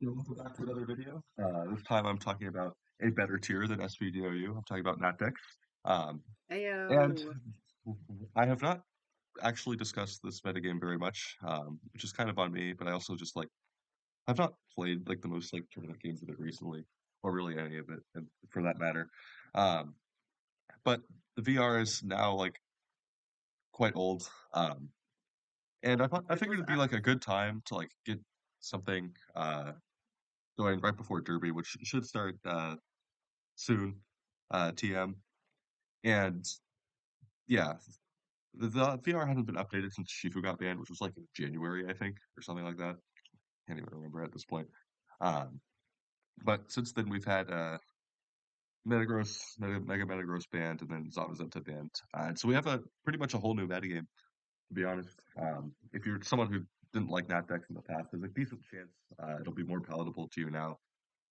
Welcome back to another video. This time I'm talking about a better tier than SPDOU. I'm talking about Natdex. Um, and Ayo. I have not actually discussed this metagame very much, which is kind of on me, but I also just I've not played like the most like tournament games of it recently, or really any of it, and for that matter. Um, but the VR is now like quite old. And I It figured was it'd be like a good time to like get something going right before Derby, which should start soon, TM. And yeah, the VR hasn't been updated since Shifu got banned, which was like in January, I think, or something like that. Can't even remember at this point. Um, but since then, we've had Mega Metagross banned, and then Zamazenta banned. And so we have a pretty much a whole new metagame, to be honest. If you're someone who didn't like Natdex in the past, there's a decent chance it'll be more palatable to you now.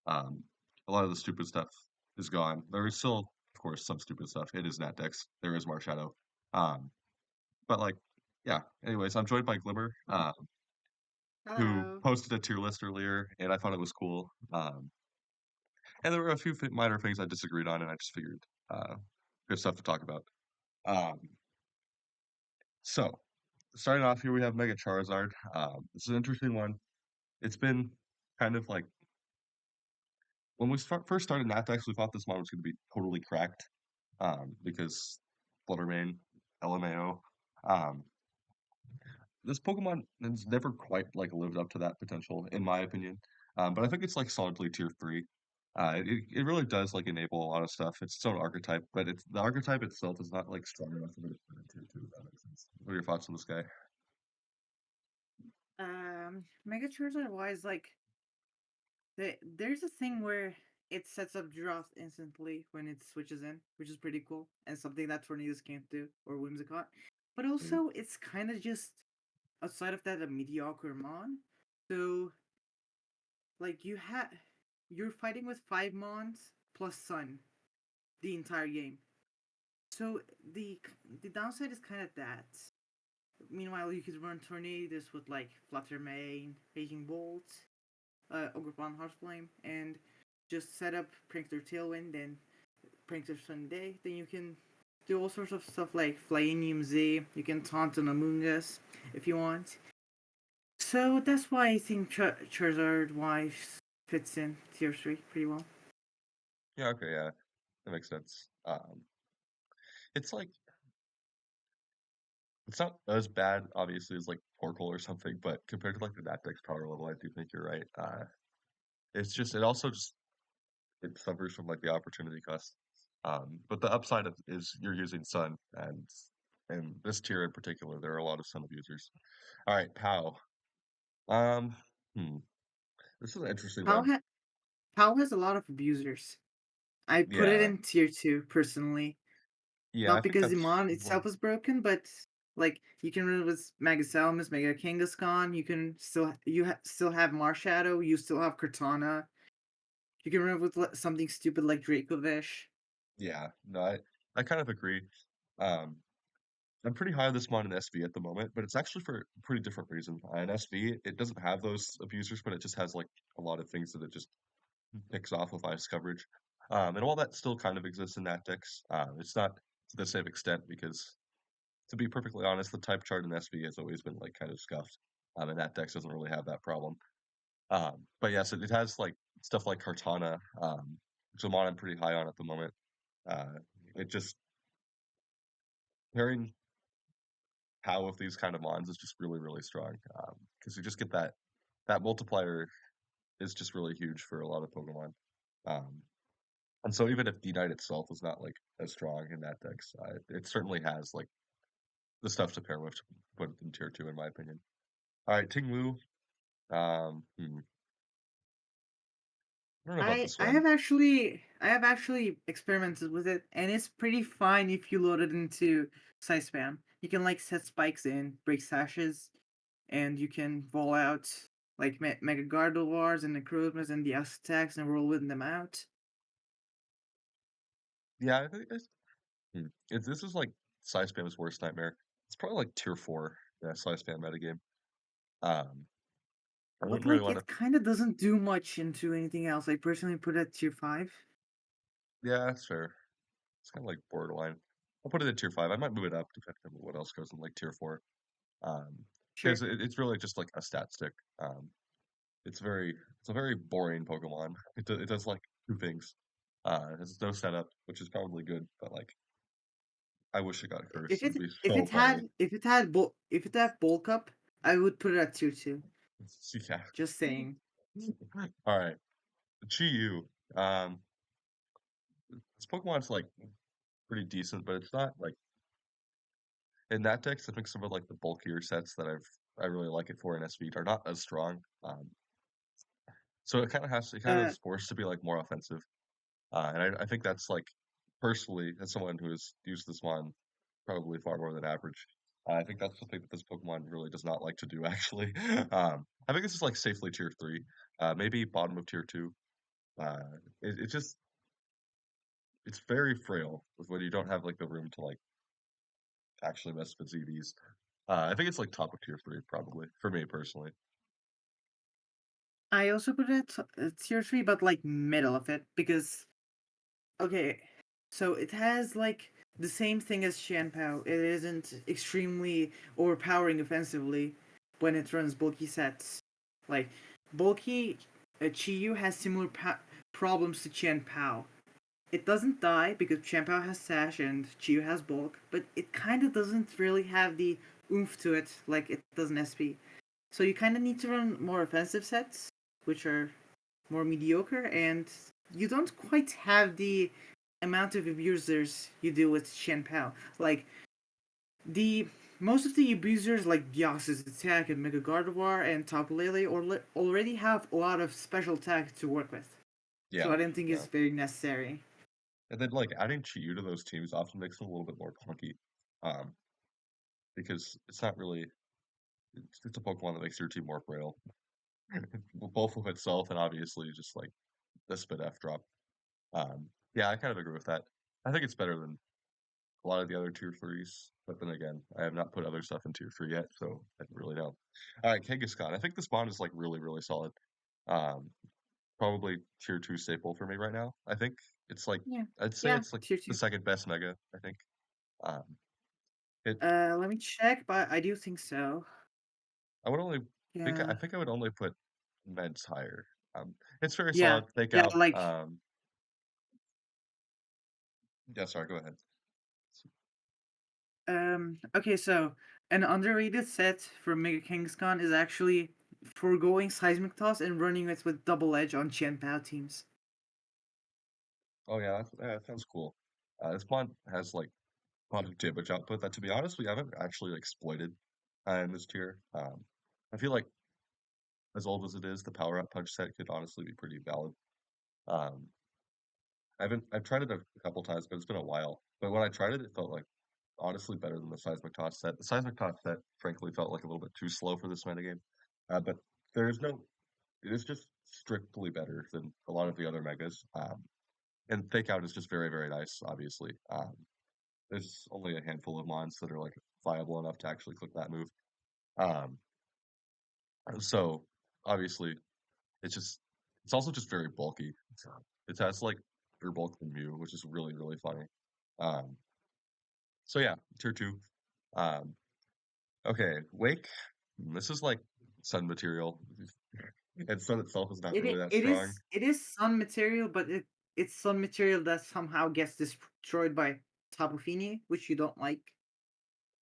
Um, a lot of the stupid stuff is gone. There is still, of course, some stupid stuff. It is Natdex. There is Marshadow. Um, but like, yeah. Anyways, I'm joined by Glimmer, who hello. posted a tier list earlier, and I thought it was cool. And there were a few minor things I disagreed on, and I just figured good stuff to talk about. Um, so starting off here, we have Mega Charizard. This is an interesting one. It's been kind of like when we first started Natdex, we thought this mod was going to be totally cracked because Fluttermane, LMAO. Um, this Pokemon has never quite like lived up to that potential, in my opinion. But I think it's like solidly tier three. It really does like enable a lot of stuff. It's its own archetype, but it's the archetype itself is not like strong enough for it to put in tier two. If that makes sense. What are your thoughts on this guy? Mega Charizard wise, like there's a thing where it sets up draft instantly when it switches in, which is pretty cool, and something that Tornadoes can't do or Whimsicott. But Mm. also, it's kind of just outside of that a mediocre mon. So, like you're fighting with 5 mons plus Sun the entire game. So the downside is kind of that. Meanwhile, you could run tornadoes with like Fluttermane, Raging Bolt, Ogerpon Heartflame, and just set up Prankster Tailwind and Prankster Sunday. Then you can do all sorts of stuff like Flyinium Z. You can taunt an Among Us if you want. So that's why I think Charizard wise fits in tier 3 pretty well. Yeah, okay, yeah, that makes sense. It's like it's not as bad, obviously, as like Torkoal or something, but compared to like the Natdex power level, I do think you're right. It's just it also just it suffers from like the opportunity cost. But the upside of, is you're using Sun, and this tier in particular, there are a lot of Sun abusers. All right, Pow. Um, hmm, this is an interesting Pao, one. ha- Pao has a lot of abusers. I put it Yeah, in tier 2 personally. yeah, I Not think because the that's mon itself is broken, but like you can run with Mega Salamence, Mega Kangaskhan. You can still have Marshadow. You still have Kartana. You can run with something stupid like Dracovish. yeah. No, I kind of agree. Um, I'm pretty high on this mod in SV at the moment, but it's actually for a pretty different reason. In SV, it doesn't have those abusers, but it just has like a lot of things that it just picks off with ice coverage. And all that still kind of exists in that decks. It's not to the same extent because, to be perfectly honest, the type chart in SV has always been like kind of scuffed. And that dex doesn't really have that problem. But yes, it has like stuff like Kartana, which I'm pretty high on at the moment. Uh, it just pairing Pow with these kind of mons is just really, really strong. Because you just get that multiplier is just really huge for a lot of Pokemon. Um, And so even if D-Knight itself is not like as strong in that dex, it certainly has like the stuff to pair with to put it in tier two, in my opinion. All right, Ting-Lu. I don't know about I this I one. have actually I have actually experimented with it, and it's pretty fine if you load it into Psyspam. You can like set spikes in, break sashes, and you can roll out like Mega Gardevoirs and Necrozmas and the attacks and roll with them out. Yeah, I think this is like Psyspam's worst nightmare. It's probably like tier four, yeah, Psyspam metagame. Um, I But wouldn't really like want to. it kind of doesn't do much into anything else. I personally put it at tier 5. Yeah, that's fair. It's kind of like borderline. I'll put it in tier 5. I might move it up depending on what else goes in like tier 4. Um, Sure. because it's really just like a stat stick. It's a very boring Pokemon. It does like two things. It has no setup, which is probably good, but like I wish it got cursed. It'd be so funny. If it had bulk up, I would put it at tier 2. Yeah. Just saying. All right. Chi-Yu. Um, this Pokemon's like pretty decent, but it's not like in that deck. I think some of like the bulkier sets that I really like it for in SV are not as strong. So it kind of Uh is forced to be like more offensive. And I think that's like personally, as someone who has used this one probably far more than average, I think that's the thing that this Pokemon really does not like to do. Actually, I think this is like safely tier 3, maybe bottom of tier 2. Uh, it just it's very frail with when you don't have like the room to like actually mess with ZVs. I think it's like top of tier 3 probably for me personally. I also put it at tier 3, but like middle of it because okay, so it has like the same thing as Chien-Pao. It isn't extremely overpowering offensively when it runs bulky sets. Like bulky Chi-Yu has similar problems to Chien-Pao. It doesn't die because Chien-Pao has Sash and Chi-Yu has bulk, but it kind of doesn't really have the oomph to it like it does in SP. So you kind of need to run more offensive sets, which are more mediocre, and you don't quite have the amount of abusers you do with Chien-Pao. Like the most of the abusers like Deoxys-Attack and Mega Gardevoir and Tapu Lele already have a lot of special attack to work with. So Yeah, I don't think yeah. it's very necessary. And then like adding Chi-Yu to those teams often makes them a little bit more clunky, um, because it's not really it's a Pokemon that makes your team more frail, both of itself and obviously just like the spit F drop. Yeah, I kind of agree with that. I think it's better than a lot of the other tier 3s, but then again, I have not put other stuff in tier 3 yet, so I don't really know. All right, Kangaskhan. I think this bond is like really, really solid. Um, Probably tier 2 staple for me right now. I think it's like Yeah, I'd say yeah, it's like tier the 2. second best mega, I think. Um, it Let me check, but I do think so. I would only Yeah, I think I would only put meds higher. It's very yeah, solid. Fake yeah. out. Like Yeah, sorry, go ahead. Okay, so an underrated set for Mega Kangaskhan is actually foregoing Seismic Toss and running it with Double Edge on Chien-Pao teams. Oh yeah, that sounds cool. This mod has like a lot of damage output that, to be honest, we haven't actually exploited in this tier. I feel like as old as it is, the power up punch set could honestly be pretty valid. Um, I've tried it a couple times, but it's been a while. But when I tried it, it felt like honestly better than the Seismic Toss set. The Seismic Toss set, frankly, felt like a little bit too slow for this metagame. But there's no, it is just strictly better than a lot of the other megas. And Fake Out is just very, very nice, obviously. There's only a handful of mons that are like viable enough to actually click that move. Um, so obviously it's also just very bulky. It has like bigger bulk than Mew, which is really, really funny. Um, so yeah, tier 2. Um, okay, Wake. This is like sun material. And sun itself is not really that strong. It is sun material, but it's sun material that somehow gets destroyed by Tapu Fini, which you don't like.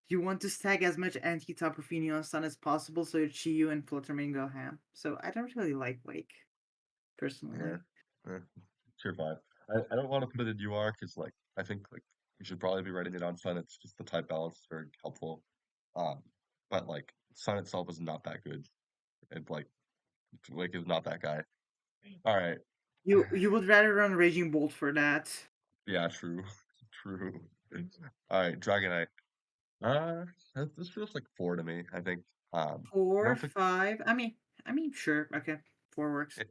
You want to stack as much anti-Tapu Fini on sun as possible so your Chi-Yu and Fluttermane go ham. So I don't really like Wake, Yeah. personally. eh, Tier 5. I don't want to put it in UR because like I think like you should probably be writing it on sun. It's just the type balance is very helpful. Um, but like sun itself is not that good. And like Wake is not that guy. All right. You would rather run Raging Bolt for that. Yeah, true. True. All right, Dragonite. Uh, this feels like 4 to me, I think. I Four, don't think five. Sure. Okay, four works. it,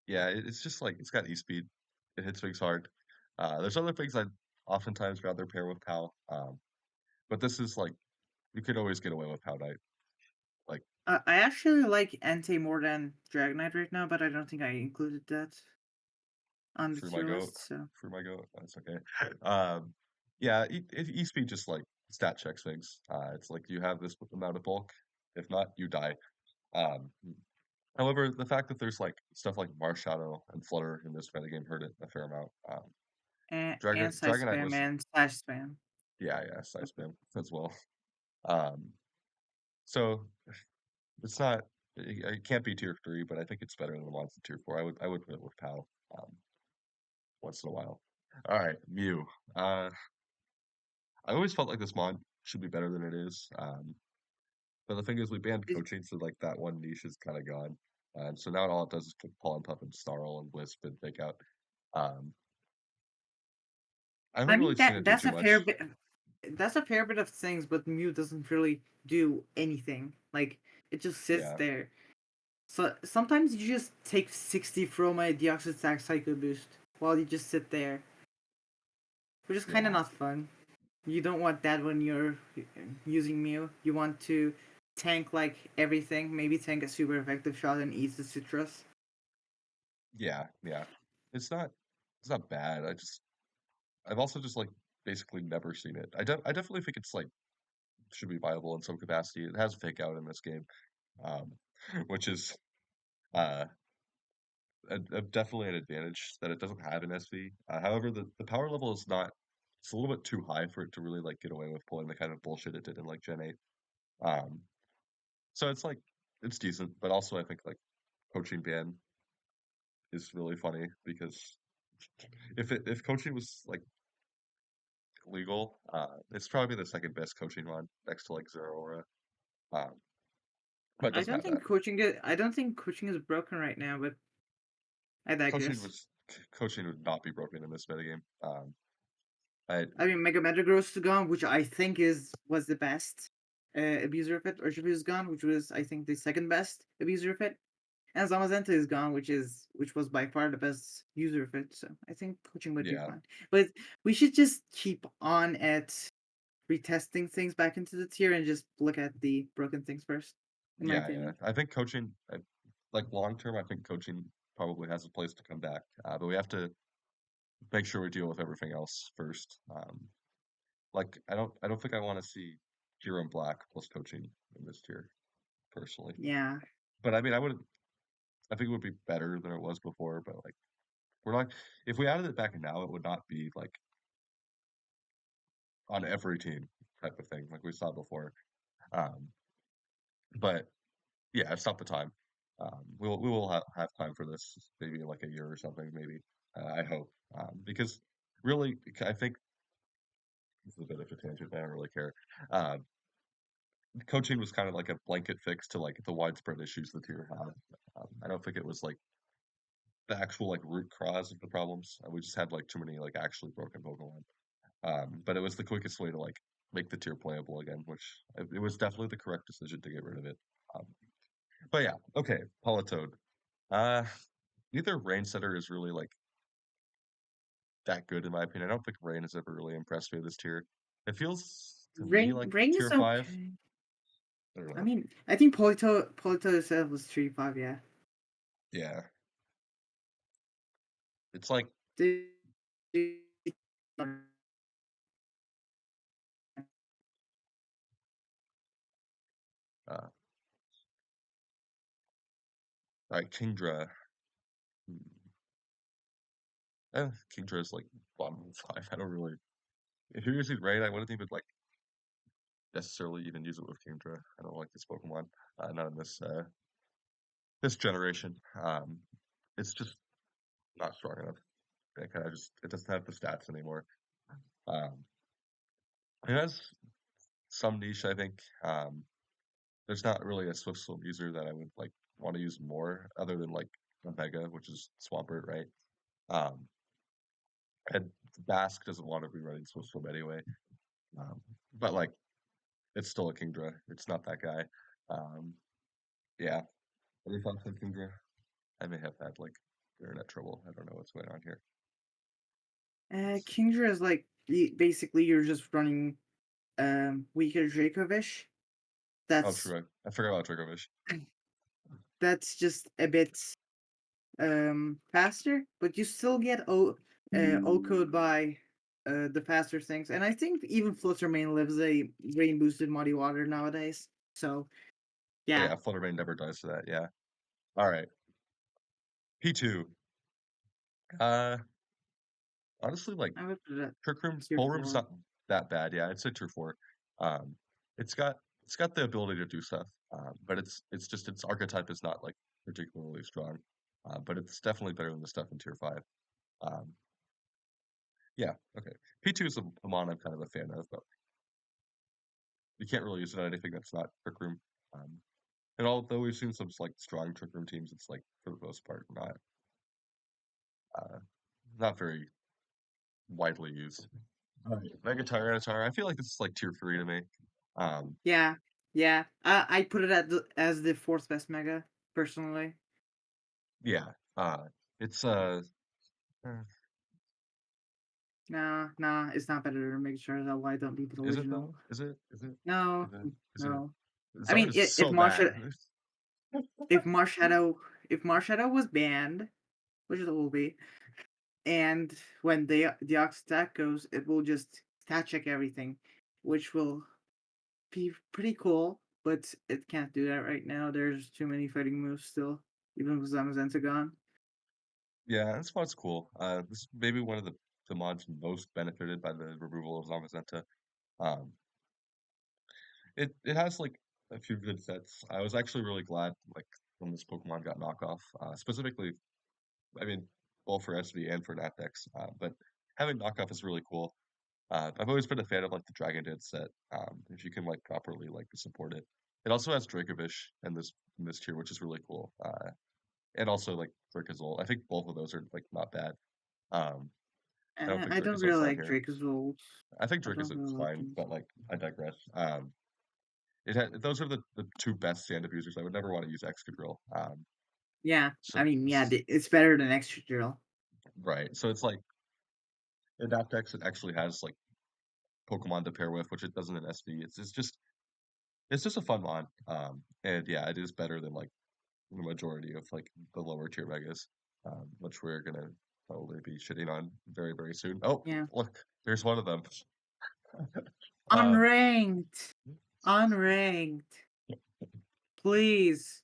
yeah, it's just like it's got E-speed. It hits things hard. There's other things I'd oftentimes rather pair with Pal. But this is like you could always get away with Powdite. Like I actually like Entei more than Dragonite right now, but I don't think I included that on the through my tier goat, list. So through my goat. That's okay. Um, yeah, speed just like stat checks things. It's like you have this amount of bulk. If not, you die. Um, However, the fact that there's like stuff like Marshadow and Flutter in this metagame hurt it a fair amount. and side Dragonite spam was and slash spam. yeah, Psyspam as well. Um, so it's not it can't be tier 3, but I think it's better than the ones in tier 4. I would put it with Pal um, once in a while. All right, Mew. Uh, I always felt like this mod should be better than it is. But the thing is, we banned It- coaching, so like that one niche is kind of gone. And so now all it does is put Pollen Pup and Snarl and Wisp and Fake Out. Um, I I haven't really mean seen it do that's too a fair much. bit. That's a fair bit of things, but Mew doesn't really do anything. Like it just sits Yeah, there. So sometimes you just take 60 from a Deoxys-Attack Psycho Boost while you just sit there, which is kind of yeah, not fun. You don't want that when you're using Mew. You want to tank like everything, maybe tank a super effective shot and eat the citrus. yeah. It's not it's not bad. I've also just like basically never seen it. I definitely think it's like should be viable in some capacity. It has Fake Out in this game, um, which is uh definitely an advantage that it doesn't have in SV. However, the power level is not. It's a little bit too high for it to really like get away with pulling the kind of bullshit it did in like Gen 8. Um, so it's like it's decent, but also I think like coaching ban is really funny because if coaching was like legal, it's probably the second best coaching one next to like Zero Aura. Um, but it I doesn't don't have that. think coaching is. I don't think coaching is broken right now, but I Coaching digress. was coaching would not be broken in this metagame. I I mean, Mega Metagross is gone, which I think was the best abuser of it. Urshifu is gone, which was I think the second best abuser of it. And Zamazenta is gone, which was by far the best user of it. So I think coaching would be yeah fine. But we should just keep on at retesting things back into the tier and just look at the broken things first, in my yeah. opinion. I think coaching like long term, I think coaching probably has a place to come back, but we have to make sure we deal with everything else first. Like I don't think I want to see Hero and Black plus coaching in this tier personally. Yeah. But I mean, I think it would be better than it was before. But like we're not if we added it back now, it would not be like on every team type of thing like we saw before. Um, but yeah, it's not the time. We will have time for this maybe in like a year or something maybe. I hope because really I think this is a bit of a tangent. I don't really care. Uh, Coaching was kind of like a blanket fix to like the widespread issues the tier had. I don't think it was like the actual like root cause of the problems. We just had like too many like actually broken Pokemon. But it was the quickest way to like make the tier playable again, which it was definitely the correct decision to get rid of it. Um, but yeah, okay, Politoed. Uh, Neither Rain Setter is really like that good in my opinion. I don't think Rain has ever really impressed me this tier. It feels to me like Ring is tier 5. okay. I don't I know. mean, I think Polito itself was 3-5, yeah. Yeah, it's like The- uh, like Kingdra. Hmm, Kingdra is like bottom 5. I don't really. If you're using Rain, I wouldn't even like necessarily even use it with Kingdra. I don't like this Pokemon. Not in this generation. It's just not strong enough. It kind of just it doesn't have the stats anymore. Um, it has some niche, I think. There's not really a Swift Swim user that I would like want to use more, other than like Omega, which is Swampert, right? Um, and Bask doesn't want to be running Swift Swim anyway. Um, but like it's still a Kingdra. It's not that guy. Um, yeah. Any thoughts on Kingdra? I may have had like internet trouble. I don't know what's going on here. Kingdra is like basically you're just running weaker Dracovish. Oh, That's true. I forgot about Dracovish. that's just a bit faster, but you still get O code by the faster things. And I think even Fluttermane lives a rain boosted muddy water nowadays. So yeah, Yeah, Fluttermane never dies to that. Yeah. All right. P2. Uh, honestly, like I would put it at Trick Room, tier Bull Room's 4. not that bad. Yeah, I'd say tier 4. Um, it's got the ability to do stuff, but it's just its archetype is not like particularly strong. But it's definitely better than the stuff in tier 5. Um, yeah, okay. P2 is a mon I'm kind of a fan of, but you can't really use it on anything that's not Trick Room. Um, and although we've seen some like strong Trick Room teams, it's like for the most part uh, not very widely used. Alright, Mega Tyranitar. I feel like this is like tier 3 to me. Um, Yeah, yeah. I put it as the fourth best mega personally. yeah. It's uh, Nah, it's not better than make sure that why don't beat the is it original. though? Is it? Is it? No, Is it? Is it? no. I Zard mean, is if so bad. If Marshadow if Marshadow was banned, which it will be, and when the Deoxys-Attack goes, it will just stat check everything, which will be pretty cool. But it can't do that right now. There's too many fighting moves still, even with Zamazenta gone. Yeah, that's what's cool. This is maybe one of the mods most benefited by the removal of Zamazenta. Um, it has like a few good sets. I was actually really glad like when this Pokemon got knockoff. Specifically, I mean, both for SV and for Natdex. But having knockoff is really cool. I've always been a fan of like the Dragonite set. If you can like properly like support it. It also has Dracovish in this tier, which is really cool. And also like Dracozole. I think both of those are like not bad. Um, I don't think I don't Dracozole's really on like here. Dracozolt. I think I don't Dracozole's really like fine, him. but like I digress. Those are the two best stand abusers. I would never want to use Excadrill. Yeah, So I mean, yeah, it's better than Extra Drill. right. So it's like in Napdex it actually has like Pokemon to pair with, which it doesn't in SV. It's just a fun mod. And yeah, it is better than like the majority of like the lower tier megas, which we're gonna probably be shitting on very, very soon. Oh, Yeah. look, there's one of them. Um, Unranked. Unranked. Please.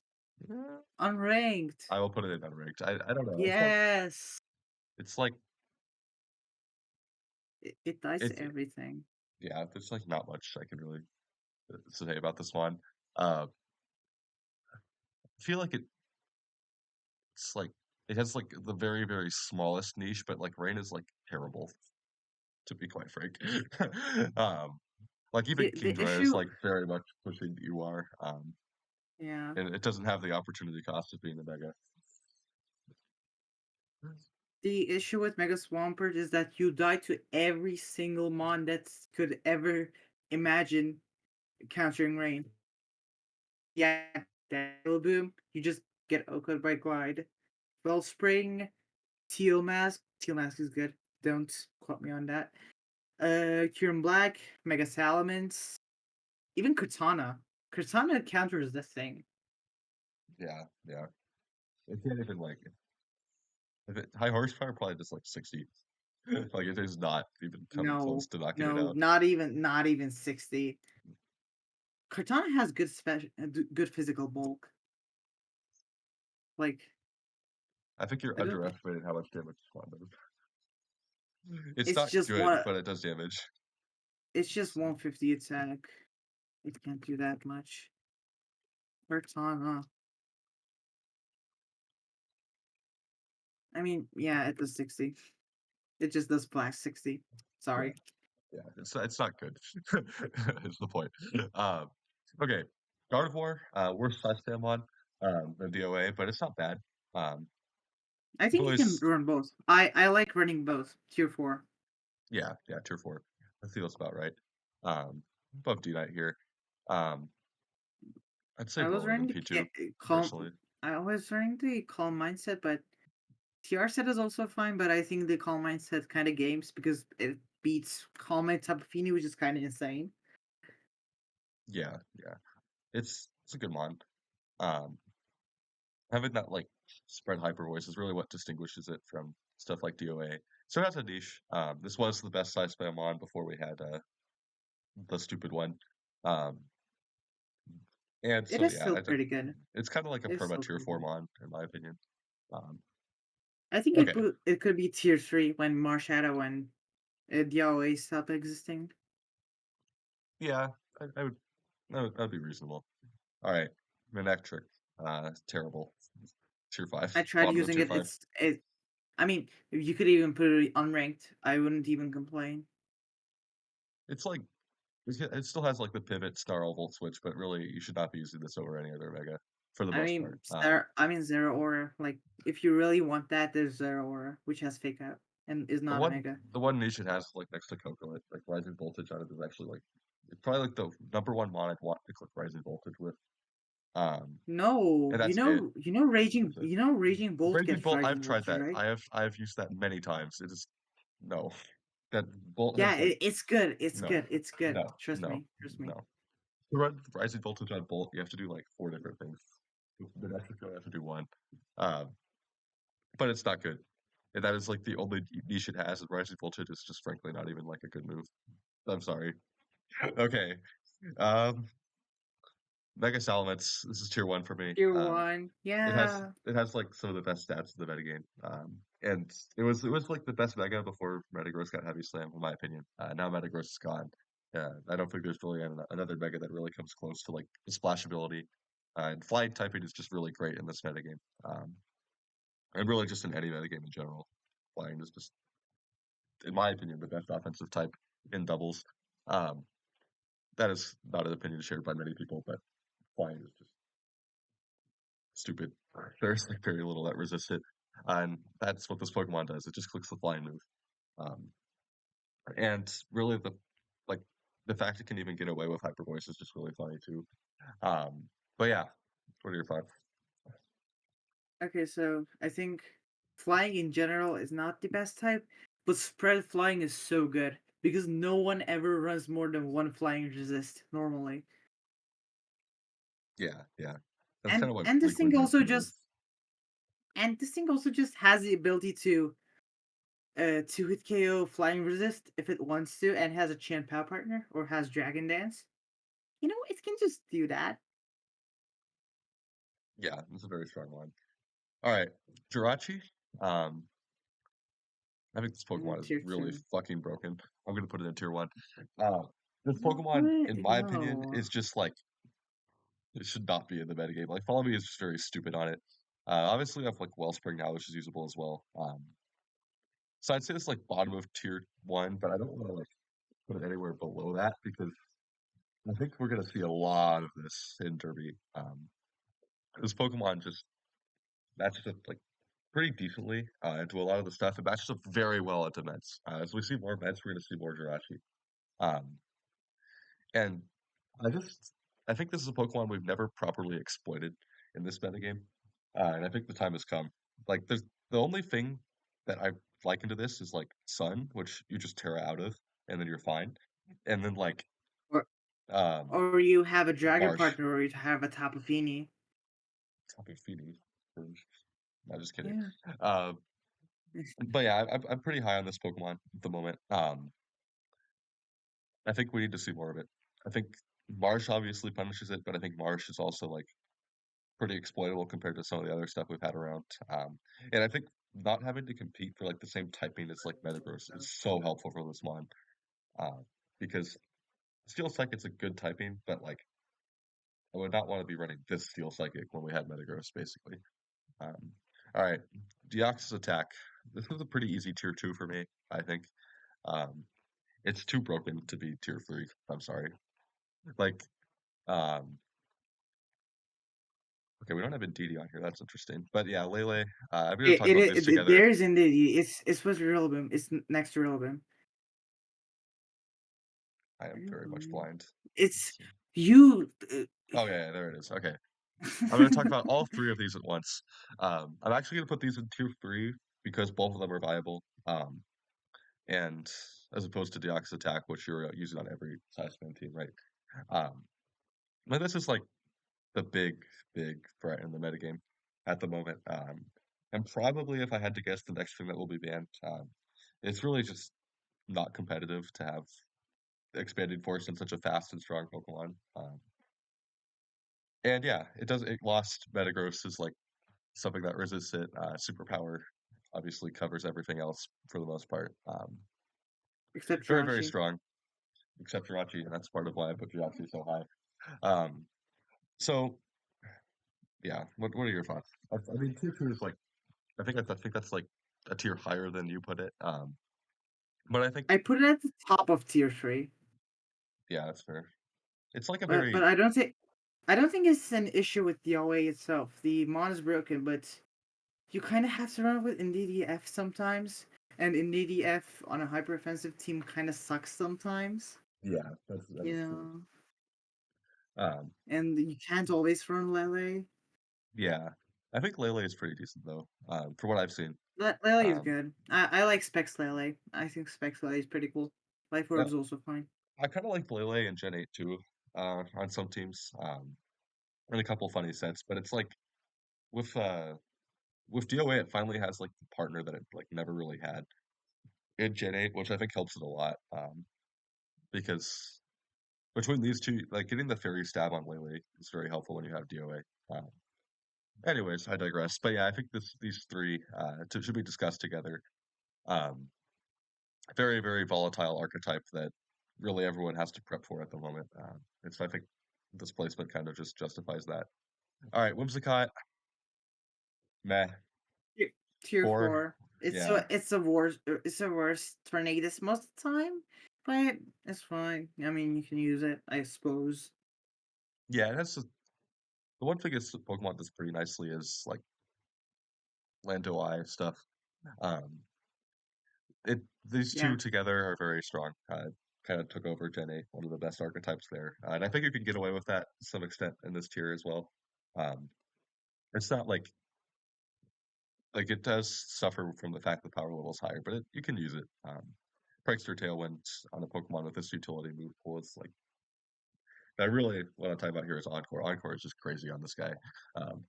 Unranked. I will put it in unranked. I don't know. Yes. It's like It dies to it everything. yeah, there's like not much I can really say about this one. Uh, I feel like it's like it has like the very, very smallest niche, but like Rain is like terrible, to be quite frank. um, like even The Kingdra is issue, like very much pushing UR, yeah. and it doesn't have the opportunity cost of being a mega. The issue with Mega Swampert is that you die to every single mon that could ever imagine countering rain. Yeah, Rillaboom, you just get Oakwood by Glide. Wellspring, Teal Mask. Teal Mask is good. Don't quote me on that. Kieran Black, Mega Salamence, even Kartana. Kartana counters this thing. Yeah, yeah. It can't even like if it high horsepower probably just like 60. Like it is not even coming close No, to knocking it no, out. not even 60. Kartana has good physical bulk. Like I think you're I don't. underestimating how much damage this one does. It's It's not just good, one. but it does damage. It's just 150 attack. It can't do that much. Kartana. I mean, yeah, it does 60. It just does flash 60. Yeah, Sorry. yeah. It's not good. Is the point. Um, okay. Gardevoir, worst Psyspam one, than DOA, but it's not bad. Um, I I've think you can always run both. I like running both. Tier 4. yeah, tier 4. That feels about right. Above D Knight here. Um, I'd say I was lower than running P2 calm. personally. I was running the calm mindset, but TR set is also fine. But I think the calm mindset kind of games because it beats calm mind Tapafini, which is kind of insane. Yeah, yeah. it's a good mon. Um, Having that like spread hyper voice is really what distinguishes it from stuff like DOA. So it has a niche. This was the best size spam on before we had the stupid one. Um, and It so is yeah, still pretty good. it's kind of like a It's perma still tier pretty four good. mon in my opinion. Um, I think okay, it could be tier 3 when Marshadow and DOA stop existing. yeah, I would that'd be reasonable. All right, Manectric, terrible. Tier five, I tried bottom of using tier it. five. I mean, you could even put it unranked. I wouldn't even complain. It's like it still has like the pivot snarl volt switch, but really you should not be using this over any other mega for the most part. I mean Zero Aura. Like, if you really want that, there's Zero Aura, which has fake out and is The not a one mega. the one niche it has like next to Coco, like Rising Voltage on it is actually like it's probably like the number one mon I'd want to click Rising Voltage with. Um, No, and that's it. That's it. Raging Bolt Raging gets Bolt, I've Rising tried Voltage, that. right? I've used that many times. It is no. That Bolt Yeah, has like it's good. It's no, good. It's good. no, Trust no, me. Trust me. no. To run Rising Voltage on Bolt, you have to do like four different things. The next you have to do one. Um, but it's not good. And that is like the only niche it has. And Rising Voltage is just frankly not even like a good move. I'm sorry. Okay. Um, Mega Salamence. This is tier one for me. Tier 1. Yeah. It has like some of the best stats in the metagame. And it was like the best mega before Metagross got heavy slam, in my opinion. Now Metagross is gone. I don't think there's really another mega that really comes close to like the splash ability. And flying typing is just really great in this metagame. And really just in any metagame in general. Flying is just, in my opinion, the best offensive type in doubles. Um, that is not an opinion shared by many people, but flying is just stupid. There's like very little that resists it, and that's what this Pokemon does. It just clicks the flying move, um, and really like the fact it can even get away with Hyper Voice is just really funny too. Um, but yeah, what are your thoughts? Okay, so I think flying in general is not the best type, but spread flying is so good because no one ever runs more than one flying resist normally. Yeah, yeah, that's kind of what And this Liquid thing also Draco is. just has the ability to hit KO flying resist if it wants to and has a Chien-Pao partner or has Dragon Dance. You know, it can just do that. Yeah, it's a very strong one. All right, Jirachi. Um, I think this Pokemon is Tier really 2. fucking broken. I'm gonna put it in tier one. Uh, this Pokemon, What? in my opinion, No. is just like it should not be in the metagame. Like Follow Me is just very stupid on it. Obviously, I have like Wellspring now, which is usable as well. So I'd say it's like bottom of tier one, but I don't want to like put it anywhere below that because I think we're gonna see a lot of this in Derby. This Pokemon just matches up like pretty decently into a lot of the stuff. It matches up very well into Mets. As we see more Mets, we're gonna see more Jirachi. Um, and I just I think this is a Pokemon we've never properly exploited in this metagame, and I think the time has come. Like, there's the only thing that I like into this is like Sun, which you just Terra out of, and then you're fine. And then like Or um, or you have a dragon Marsh, partner or you have a Tapu Fini. Tapu Fini. I'm just kidding. Yeah. Um, but yeah, I'm pretty high on this Pokemon at the moment. I think we need to see more of it. I think Marsh obviously punishes it, but I think Marsh is also like pretty exploitable compared to some of the other stuff we've had around. And I think not having to compete for like the same typing as like Metagross is so helpful for this mon. Uh, because Steel Psychic's a good typing, but like I would not want to be running this Steel Psychic when we had Metagross, basically. Um, all right, Deoxys-Attack. This was a pretty easy tier two for me, I think. Um, it's too broken to be tier three. I'm sorry. Like, um, okay, we don't have Indeedee on here. That's interesting. But yeah, Lele. I'm going to talk about this together. There is indeed it's supposed to be Rillaboom. It's next to Rillaboom. I am very much blind. It's Let's see. you. Oh yeah, there it is. Okay, I'm going to talk about all three of these at once. I'm actually going to put these in tier three because both of them are viable. And as opposed to Deoxys Attack, which you're using on every Psyspam team, right? Um, but this is like the big threat in the metagame at the moment. And probably if I had to guess the next thing that will be banned, it's really just not competitive to have expanding force in such a fast and strong Pokemon. And yeah, it lost Metagross is like something that resists it. Superpower obviously covers everything else for the most part. except Very, very Jirachi. strong, except Jirachi, and that's part of why I put Jirachi so high. Um, so yeah, what are your thoughts? I mean, tier two is like I think that's like a tier higher than you put it. But I think I put it at the top of tier 3, yeah, that's fair. It's like a but very I don't think it's an issue with the OA itself. The mon is broken, but you kind of have to run with NDDF sometimes, and NDDF on a hyper offensive team kind of sucks sometimes. yeah, that You is true. know, Um, and you can't always run Lele. yeah, I think Lele is pretty decent though. For what I've seen. Lele is Um, good. I like Specs Lele. I think Specs Lele is pretty cool. Life uh, Orb is also fine. I kind of like Lele and Gen 8 too. On some teams. In a couple funny sets, but it's like with uh with DOA, it finally has like the partner that it like never really had in Gen 8, which I think helps it a lot. Because between these two, like getting the fairy stab on Lele is very helpful when you have DOA. Anyways, I digress. But yeah, I think these three should be discussed together. Um, very, very volatile archetype that really everyone has to prep for at the moment. And so I think this placement kind of just justifies that. All right, Whimsicott, meh, Tier Tier 4. 4. Yeah. It's a worst Tornadus most of the time, but it's fine. I mean, you can use it, I suppose. Yeah, and that's just, the one thing is Pokemon does pretty nicely is like Lando Eye stuff. Um, it these two Yeah. together are very strong. Kind of took over Gen 8, one of the best archetypes there, and I think you can get away with that to some extent in this tier as well. Um, it's not like it does suffer from the fact the power level is higher, but you can use it. Prankster Tailwind on a Pokemon with this utility move pool is like I really want to talk about here is Encore. Encore is just crazy on this guy. Um,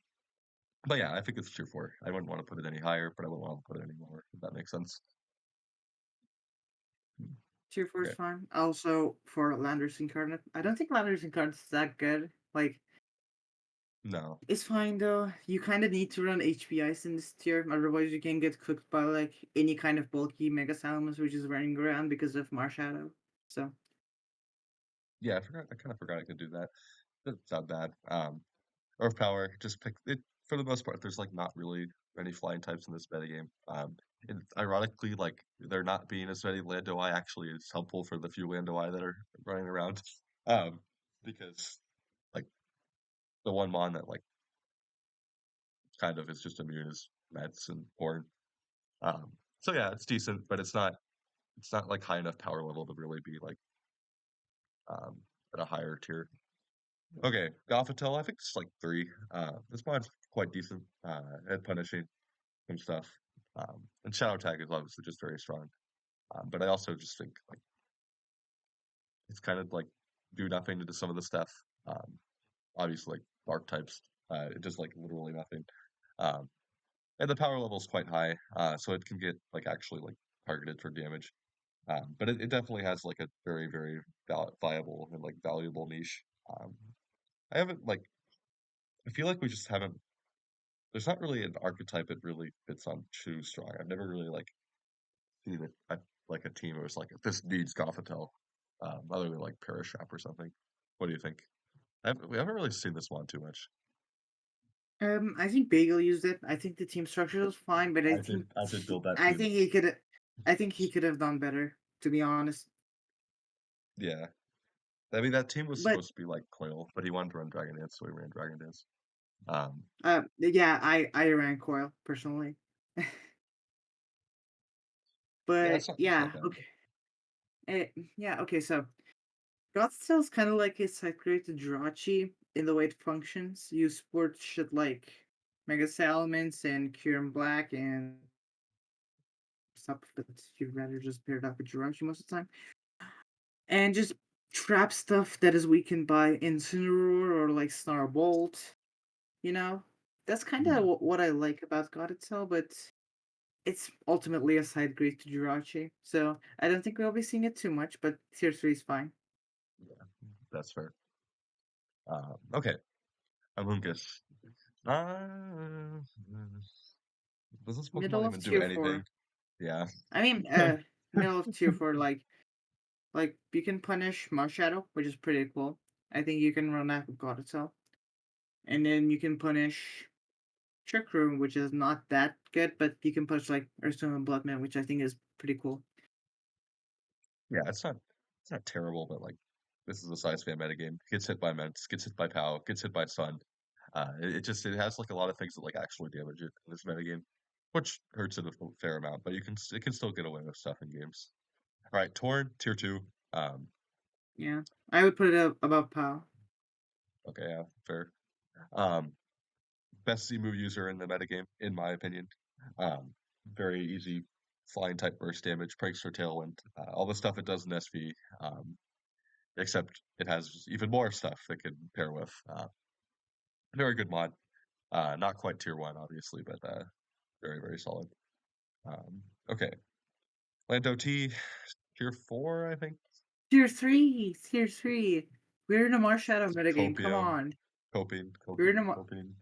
but yeah, I think it's tier 4. I wouldn't want to put it any higher, but I wouldn't want to put it any lower, if that makes sense. Tier 4 is Okay. fine. Also, for Landers Incarnate, I don't think Landers Incarnate is that good. Like, No. it's fine though. You kind of need to run HPIs in this tier, otherwise you can get cooked by like any kind of bulky Mega Salamence which is running around because of Marshadow. So Yeah, I forgot. I kind of forgot I could do that. That's not bad. Earth Power, just pick it for the most part. There's like not really any flying types in this metagame. And ironically, like there not being as many Landoi actually is helpful for the few Landoi that are running around. Um, because like the one mon that like kind of is just immune is Mets and Horn. So yeah, it's decent, but it's not like high enough power level to really be like um at a higher tier. Okay, Gothitelle, I think it's like 3. This mod's quite decent at punishing some stuff. And Shadow Tag is obviously just very strong. But I also just think like it's kind of like do nothing to some of the stuff. Um, Obviously, like dark types, it does like literally nothing. Um, and the power level is quite high, so it can get like actually like targeted for damage. But it definitely has like a very, very viable and like valuable niche. I haven't like I feel like we just haven't. There's not really an archetype that really fits on too strong. I've never really like seen like a team where it's like this needs Gothitelle, other than like Parashap or something. What do you think? We haven't really seen this one too much. I think Bagel used it. I think the team structure was fine, but I did build that I team. think he could I think he could have done better, to be honest. Yeah, I mean that team was But supposed to be like Coil, but he wanted to run Dragon Dance, so he ran Dragon Dance. Um, yeah, I ran Coil personally. yeah, But it's not yeah, bad. okay. Yeah, okay, so Godstell is kind of like a side-created Jirachi in the way it functions. You support shit like Mega Salamence and Kieran Black and stuff, but you'd rather just pair it up with Jirachi most of the time. And just trap stuff that is weakened by Incineroar or like Snarlbolt, you know? That's kind of Hmm. what I like about Godetzel, but it's ultimately a side grade to Jirachi, so I don't think we'll be seeing it too much, but tier 3 is fine. Yeah, that's fair. Okay, Amoonguss. Uh, does this Middle Pokemon of even do tier anything? 4. Yeah. I mean, middle of tier 4, like you can punish Marshadow, which is pretty cool. I think you can run that with Godetzel. And then you can punish Trick Room, which is not that good, but you can punish like Earthstone and Bloodman, which I think is pretty cool. Yeah, it's not terrible, but like this is a size fan metagame. Gets hit by Ments, gets hit by Pow, gets hit by Sun. It has like a lot of things that like actually damage it in this metagame, which hurts it a fair amount, but it can still get away with stuff in games. All right, Torn, tier two. Um, Yeah. I would put it up above POW. okay, yeah, fair. Um, best Z move user in the metagame, in my opinion. Um, very easy flying type burst damage, Prankster Tailwind, all the stuff it does in SV. Um, except it has even more stuff that can pair with. Very good mod. Not quite tier one, obviously, but very, very solid. Okay. Lando T, tier four, I think. Tier 3! Tier 3! We're in a Marshadow metagame, come Copium, on. Coping, We're in Coping, a Coping.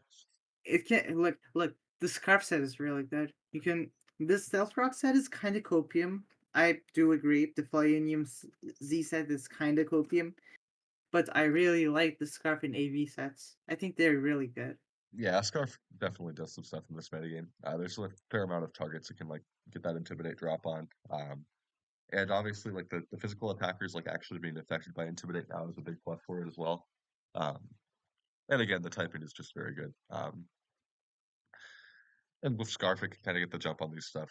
it can't look, the scarf set is really good. You can this stealth rock set is kind of copium. I do agree. The Flyinium Z set is kind of copium, but I really like the scarf and AV sets. I think they're really good. Yeah, Scarf definitely does some stuff in this metagame. There's a fair amount of targets that can like get that Intimidate drop on. And obviously like the physical attackers like actually being affected by Intimidate now is a big plus for it as well. Um, and again, the typing is just very good. And with Scarf, it can kind of get the jump on these stuff.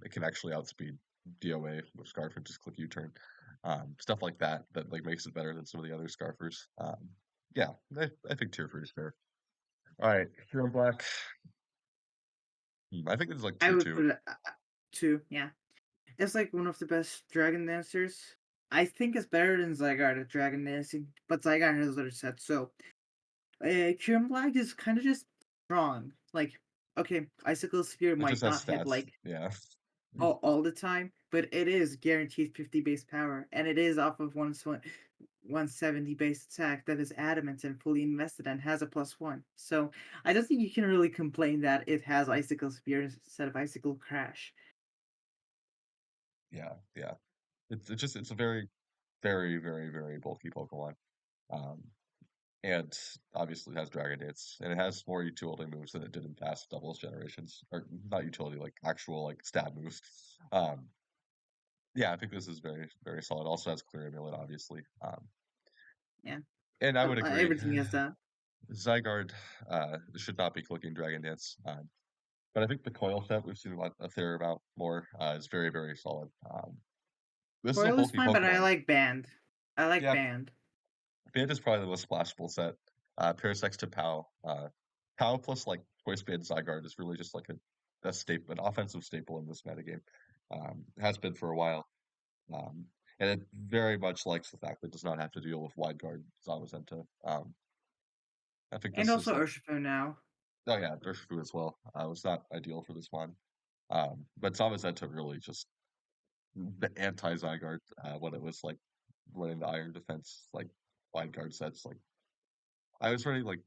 It can actually outspeed DOA with Scarf and just click U-turn. Stuff like that that like makes it better than some of the other Scarfers. Yeah, I think tier 3 is fair. All right, Hero Black. I think it's like I tier would 2. put it 2, yeah. It's like one of the best Dragon Dancers. I think it's better than Zygarde at Dragon Dancing, but Zygarde has other sets, so Kieran Black is kind of just strong. Like, okay, Icicle Spear It just might has not hit stats. like Yeah. all the time, but it is guaranteed 50 base power, and it is off of 170 base attack that is adamant and fully invested and has a +1. So I don't think you can really complain that it has Icicle Spear instead of Icicle Crash. Yeah, yeah. It's a very, very, very, very bulky Pokemon. Um, and obviously it has Dragon Dance, and it has more utility moves than it did in past doubles generations. Or not utility, like actual like stab moves. Um, yeah, I think this is very, very solid. Also has Clear Amulet, obviously. Yeah, And I would agree. everything has that. Zygarde should not be clicking Dragon Dance. But I think the coil set we've seen a fair amount more is very, very solid. This is a Coil is bulky fine, but I Pokemon. like Band. I like Yeah, Band. Band is probably the most splashable set. Parasects to Pow. Pow plus like Choice Band Zygarde is really just like a staple, an offensive staple in this metagame. Has been for a while. Um, and it very much likes the fact that it does not have to deal with Wide Guard Zamazenta. I think And this is also like, Urshifu now. oh yeah, Urshifu as well. Was not ideal for this one. But Zamazenta really just the anti Zygarde when it was like running the Iron Defense like Wide Guard sets. Like I was running like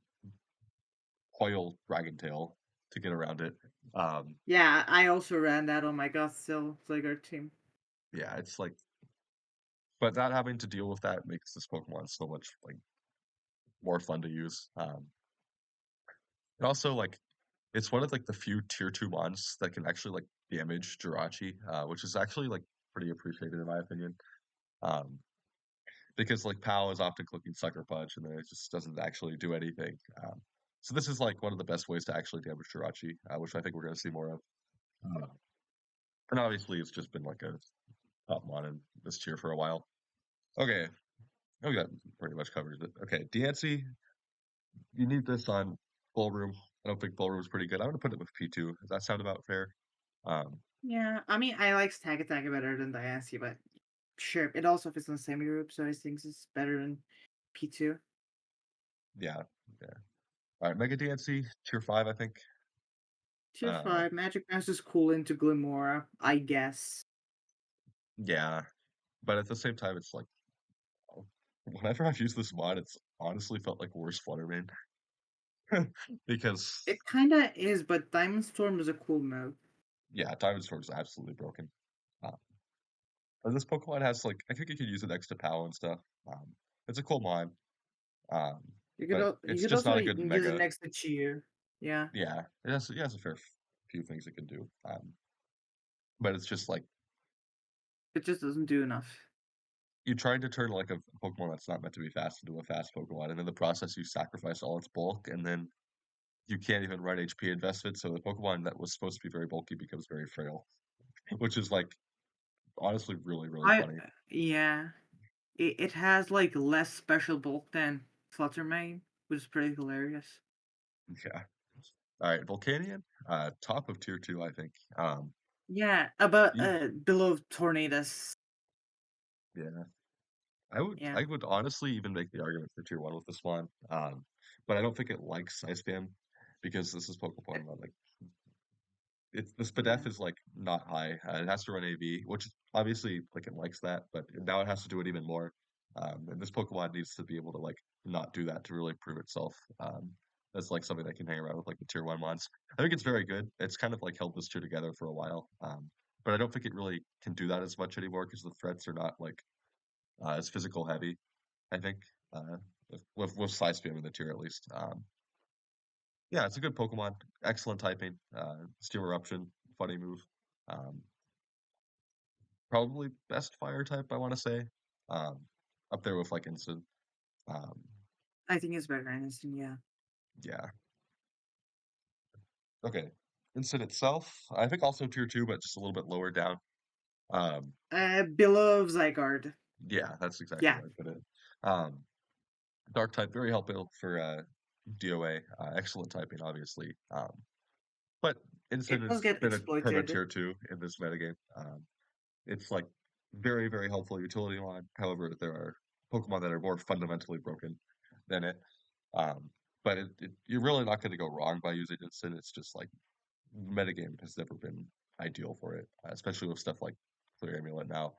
Coil Dragon Tail to get around it. Um, Yeah, I also ran that on my Gothzel Zygarde team. yeah, it's like, but not having to deal with that makes this Pokemon so much like more fun to use. And also like it's one of like the few tier 2 mons that can actually like damage Jirachi, which is actually like pretty appreciated in my opinion. Um, because like Pal is often clicking Sucker Punch and then it just doesn't actually do anything. So this is like one of the best ways to actually damage Jirachi, which I think we're going to see more of. Uh, and obviously, it's just been like a top mon in this tier for a while. Okay, I think that pretty much covers it. Okay, Diancie, you need this on Ballroom. I don't think Ballroom's pretty good. I'm going to put it with P2. Does that sound about fair? Um, Yeah, I mean, I like Tag Attack better than Diancie, but Sure. It also fits on semi-group, so I think it's better than P2. Yeah, yeah. All right, Mega DNC tier 5, I think. Tier Uh, 5, Magic Mouse is cool into Glimmer, I guess. yeah, but at the same time, it's like whenever I've used this mod, it's honestly felt like worse Fluttermane because It kinda is, but Diamond Storm is a cool move. yeah, Diamond Sword is absolutely broken. Uh, but this Pokemon has like I think you could use it next to Pal and stuff. Um, it's a cool mod, um, but You it's could just also not a good use it Mega. next to Cheer. Yeah, Yeah, it has a fair few things it can do, but it's just like it just doesn't do enough. you tried to turn like a Pokemon that's not meant to be fast into a fast Pokemon, and in the process you sacrifice all its bulk, and then you can't even run HP investment, so the Pokemon that was supposed to be very bulky becomes very frail, which is like honestly really, really I funny. yeah. It has like less special bulk than Fluttermane, which is pretty hilarious. Yeah. All right, Volcanion, top of tier 2, I think. Yeah, about You, below Tornadus. yeah, I Yeah. would honestly even make the argument for tier 1 with this one, but I don't think it likes Psyspam because this is Pokemon that like it's the Yeah. SPDEF is like not high. It has to run AV, which obviously like it likes that, but now it has to do it even more. And this Pokemon needs to be able to like not do that to really prove itself. That's like something that can hang around with like the tier 1 ones. I think it's very good. It's kind of like held this two together for a while. But I don't think it really can do that as much anymore because the threats are not like as physical heavy. I think uh, with Psyspam in the tier at least. Yeah, it's a good Pokemon. Excellent typing. Steam Eruption, funny move. Um, probably best fire type, I want to say. Um, up there with like Instant. Um, I think it's better than Instant, yeah. yeah. Okay. Instant itself, I think also tier 2, but just a little bit lower down. Um, Below Zygarde. yeah, that's exactly Yeah. where I put it. Um, Dark type, very helpful for DOA. Excellent typing, obviously. But It Instant does has get been a perma exploited. tier 2 in this metagame. It's like very, very helpful utility line. However, there are Pokemon that are more fundamentally broken than it. Um, but you're really not going to go wrong by using Instant. It's just like metagame has never been ideal for it, especially with stuff like Clear Amulet now.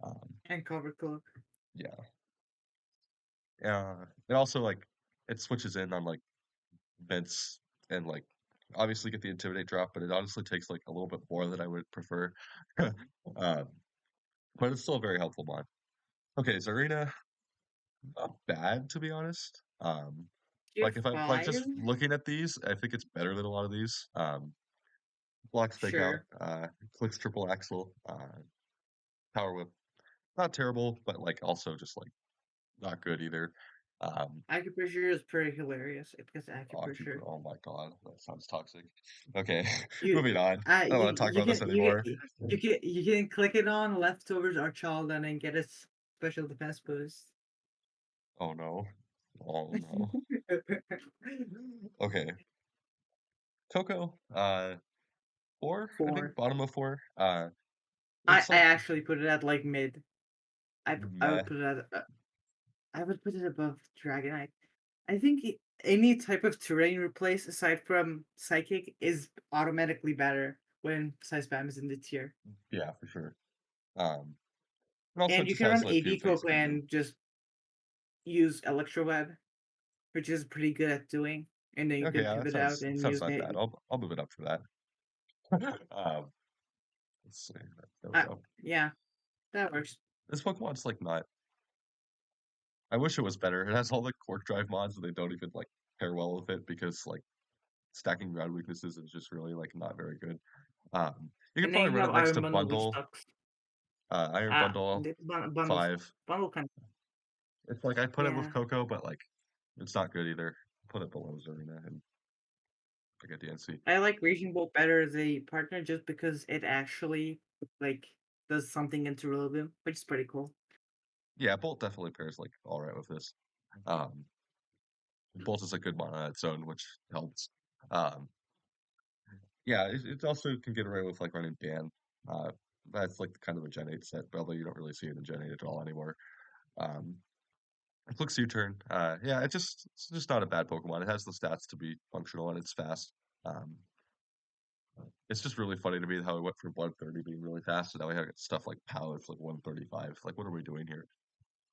Um, And Cover Cloak. yeah. It also like it switches in on like vents and like obviously get the Intimidate drop, but it honestly takes like a little bit more than I would prefer. um, but it's still a very helpful mod. Okay, Zarina, not bad to be honest. Tier Like if I'm like 5? just looking at these, I think it's better than a lot of these. Blocks fake out, Sure. clicks triple axle, power whip, not terrible, but like also just like not good either. Um, Acupressure is pretty hilarious because Acupressure. Oh my god, that sounds toxic. Okay, You, moving on. I don't want to talk you about this can you anymore. can you can click it on leftovers or child and then get a special defense boost. Oh no. Oh no. Okay, Coco, 4, I think, 4. bottom of 4. I It's I like actually put it at like mid. I meh. would put it at I would put it above Dragonite. I think any type of terrain replace aside from Psychic is automatically better when Psyspam is in the tier. Yeah, for sure. Um, it also And you just can has run a few AV things Coco it can do. and just use Electroweb, which is pretty good at doing. And then you Okay, can yeah, pivot out that and sounds use not bad. it. I'll move it up for that. Um, let's see. There we Uh, go. yeah, that works. This Pokemon's like not. I wish it was better. It has all the Quark Drive mods, and they don't even like pair well with it because like stacking ground weaknesses is just really like not very good. You could And then probably you run have it next Iron to Bundle, which Bundle, sucks. Iron Bundle Bundles 5. bundle kind It's like I put it with yeah. Coco, but like it's not good either. Put it below Zarina and I get DNC. I like Raging Bolt better as a partner just because it actually like does something into Rillaboom, which is pretty cool. Yeah, Bolt definitely pairs like all right with this. Um, Bolt is a good one on its own, which helps. Um, yeah, it also can get away with like running ban. That's like kind of a Gen 8 set, but although you don't really see it in Gen 8 at all anymore. Um, it looks U-turn. Yeah, it's just not a bad Pokemon. It has the stats to be functional and it's fast. Um, it's just really funny to me how it went from 130 being really fast, and now we have stuff like POW it's like 135. Like, what are we doing here?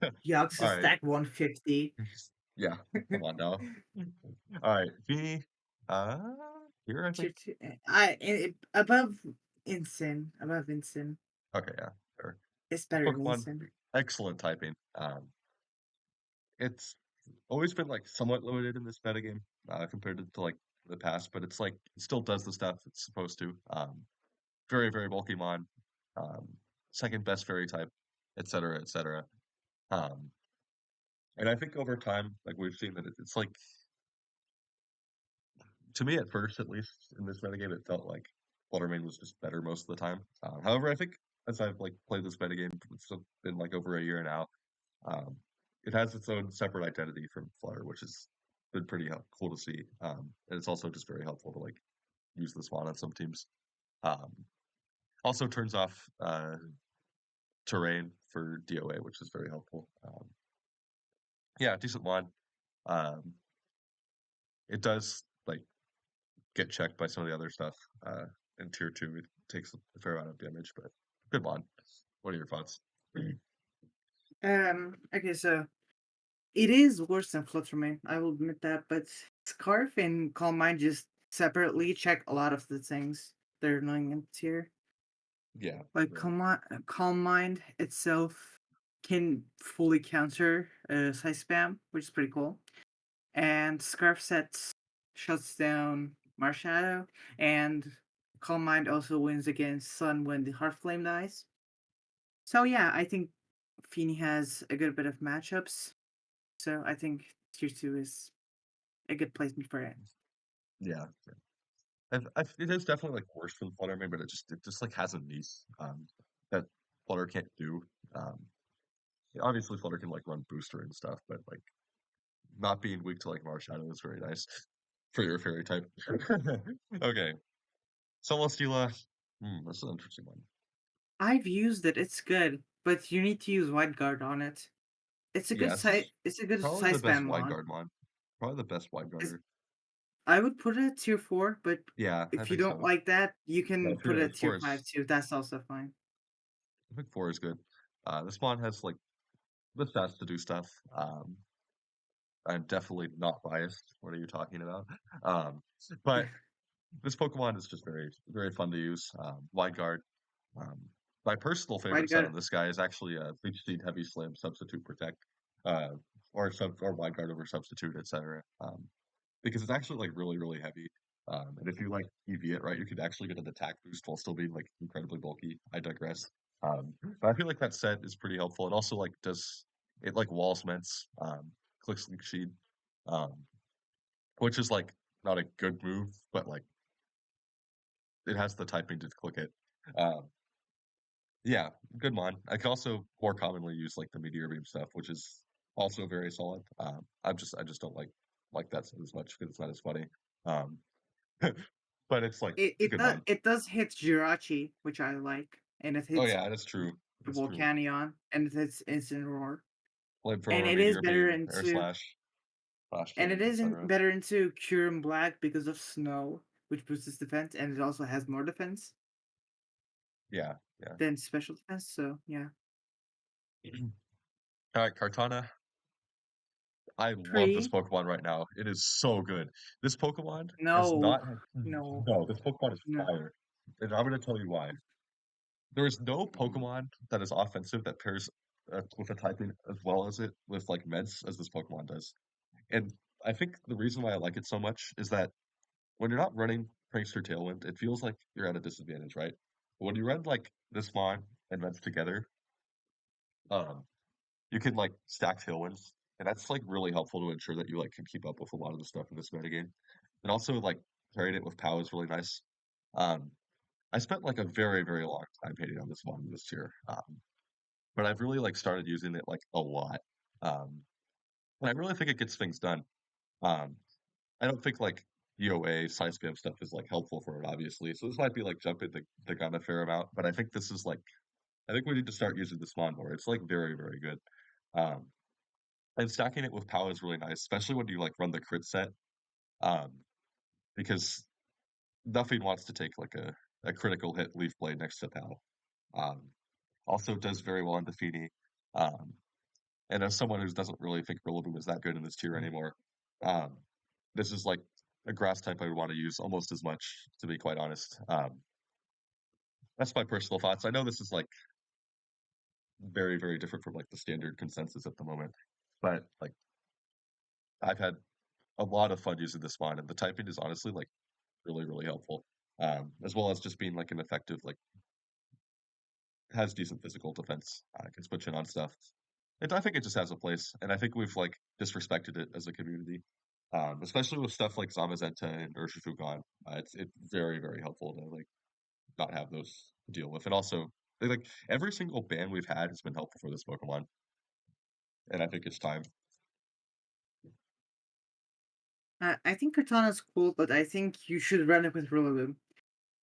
All right. Deoxys-Attack 150. Yeah, come on now. All right, V. Uh, here I Tier think. 2. Above Instant. Above Instant. Okay, yeah, sure. It's This better than Pokemon, Instant. excellent typing. It's always been like somewhat limited in this metagame compared to like the past, but it's like it still does the stuff it's supposed to. Very very bulky mon, um, second best fairy type, etc. etc. Um, and I think over time, like we've seen that it's like to me at first, at least in this metagame, it felt like Fluttermane was just better most of the time. However, I think as I've like played this metagame, it's been like over a year now. Um, it has its own separate identity from Flutter, which has been pretty cool to see. And it's also just very helpful to like use this mod on some teams. Um, also turns off terrain for DOA, which is very helpful. Yeah, decent mod. Um, it does like get checked by some of the other stuff. In tier 2, it takes a fair amount of damage, but good mod. What are your thoughts? Okay, so it is worse than Fluttermane, I will admit that, but Scarf and Calm Mind just separately check a lot of the things that are annoying in tier. Yeah, Like yeah, Calm Mind itself can fully counter Psyspam, which is pretty cool. And Scarf sets shuts down Marshadow, and Calm Mind also wins against Sun when the Heart Flame dies. So yeah, I think Feeny has a good bit of matchups. So I think tier 2 is a good placement for it. yeah. It is definitely like worse than Fluttermane, but it just like has a niece that Flutter can't do. Um, obviously Flutter can like run booster and stuff, but like not being weak to like Marshadow is very nice for your fairy type. Okay, Celesteela. This is an interesting one. I've used it, it's good, but you need to use Wide Guard on it. Yes, It's a good probably the size best spam wide mod. guard mod. Probably the best wide It's, guarder. I would put it at tier 4, but Yeah, I if you think don't so. like that, you No, can put it at tier four 5 is. too. That's also fine. I think 4 is good. This mod has like the stats to do stuff. I'm definitely not biased. What are you talking about? Um, but this Pokemon is just very, very fun to use. Wide Guard. Um, my personal Wide favorite set Guard, on this guy is actually Leech Seed, Heavy Slam, Substitute Protect, uh, or Wide Guard over Substitute, etc. Because it's actually like really, really heavy. And if you like EV it right, you could actually get an attack boost while still being like incredibly bulky. I digress. But I feel like that set is pretty helpful. It also like does it like walls ments, clicks Leech Seed, um, which is like not a good move, but like it has the typing to click it. Um, yeah, good mod. I can also more commonly use like the Meteor Beam stuff, which is also very solid. I just don't like that as much because it's not as funny. Um, but it's like it, it's a it good does mod. it does hit Jirachi, which I like, and it Oh hits yeah, that's true. That's true. Volcanion, and it hits Instant Roar. And Flamethrower, it is Meteor better Beam, Air into Slash, Flash and it Cannon, isn't etc. better into Cure Black because of Snow, which boosts its defense, and it also has more defense Yeah, yeah. than special defense. So yeah, All right, Kartana. I love this tree. Pokemon right now. It is so good. This Pokemon has No, not. no, No, this Pokemon is no. fire, and I'm going to tell you why. There is no Mm. Pokemon that is offensive that pairs with a typing as well as it with like Meds as this Pokemon does. And I think the reason why I like it so much is that when you're not running Prankster Tailwind, it feels like you're at a disadvantage, right? But when you run like this Mon and Meds together, um, you can like stack Tailwinds, and that's like really helpful to ensure that you like can keep up with a lot of the stuff in this metagame. And also like pairing it with POW is really nice. Um, I spent like a very, very long time hating on this one this year. But I've really like started using it like a lot. Um, and I really think it gets things done. Um, I don't think like EOA, Psyspam stuff is like helpful for it, obviously. So this might be like jumping the gun a fair amount, but I think this is like I think we need to start using the Spawn more. It's like very, very good. Um, and stacking it with POW is really nice, especially when you like run the crit set. Um, because nothing wants to take like a critical hit Leaf Blade next to POW. Um, also does very well on Defeaty. Um, and as someone who doesn't really think Rillaboom is that good in this tier anymore, um, this is like a grass type I would want to use almost as much, to be quite honest. That's my personal thoughts. I know this is like very, very different from like the standard consensus at the moment, but like I've had a lot of fun using this mod, and the typing is honestly like really, really helpful. As well as just being like an effective, like has decent physical defense, can switch in on stuff. And I think it just has a place, and I think we've like disrespected it as a community, especially with stuff like Zamazenta and Urshifu gone. It's very, very helpful to like not have those to deal with, and also like every single ban we've had has been helpful for this Pokemon, and I think it's time. I think Kartana's cool, but I think you should run it with Rillaboom. No,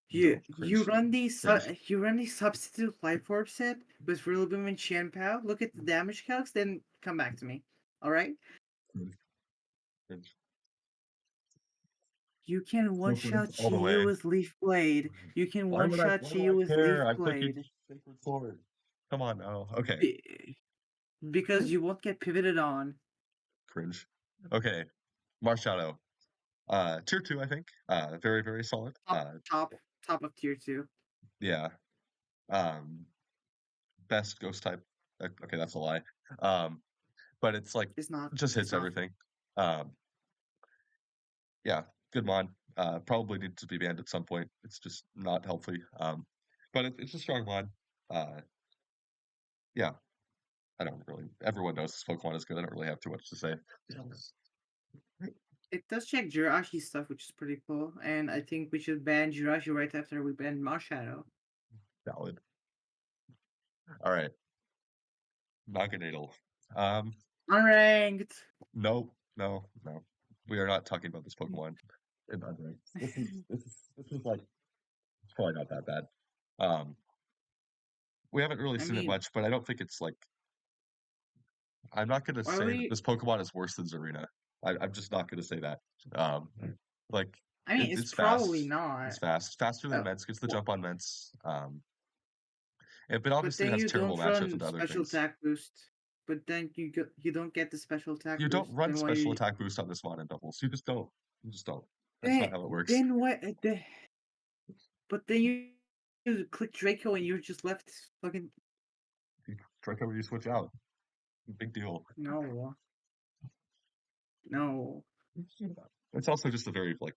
You cringe, run the cringe. you run the substitute life orb set with Rillaboom and Chien-Pao. Look at the damage calcs, then come back to me. All right? Cringe, cringe. You can one So cringe shot all the Chi-Yu way. with Leaf Blade. You can one shot Why do Chi-Yu I with care? Leaf I'm clicking Blade Sacred Sword. Come on now. Okay. Be- because you won't get pivoted on. Cringe. Okay. Marshadow. Tier 2, I think. Very, very solid. Top top of tier 2. Yeah. Um, best ghost type. Okay, that's a lie. Um, but it's like It's not. just It's hits not. everything. Um, yeah, good mod. Probably needs to be banned at some point. It's just not healthy. But it's a strong mod. Uh, yeah, I don't really. Everyone knows this Pokemon is good. I don't really have too much to say. It does check Jirachi stuff, which is pretty cool. And I think we should ban Jirachi right after we ban Marshadow. Valid. All right, Naganadel. Um, Unranked. no, no, no. We are not talking about this Pokemon in unranked. This is like it's probably not that bad. Um, we haven't really I seen it mean, much, but I don't think it's like I'm not gonna why say would that you? this Pokemon is worse than Zarina. I'm just not gonna say that. Um, like I mean, it's it's probably fast. not. It's fast, faster than Uh, Mence. Gets the wh- jump on Mence. But but obviously it then has you terrible don't matchups run with other special things. attack boost. But then you don't get the special attack You don't boost. run Then why? special attack boost on this mod in doubles. You just don't. You just don't. That's not Then how it works. then what? But then you click Draco and you're just left fucking Strike over, you switch out. Big deal. no no. It's also just a very like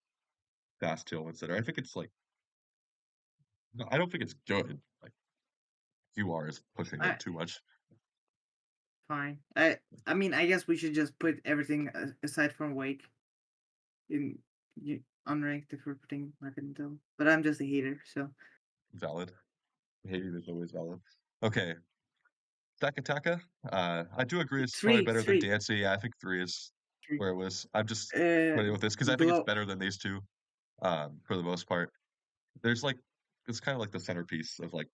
fast tail etc. I think it's like no, I don't think it's good. Like UR is pushing I it too much. fine. I mean, I guess we should just put everything aside from Wake in unranked if we're putting Mercantile. But I'm just a hater, so Valid. Hating is always valid. Okay. Dakataka. I do agree it's probably better than three, Dancy. Yeah, I think 3 is three. where it was. I'm just Uh, putting with this because I think it's below better than these two, for the most part. There's like it's kind of like the centerpiece of like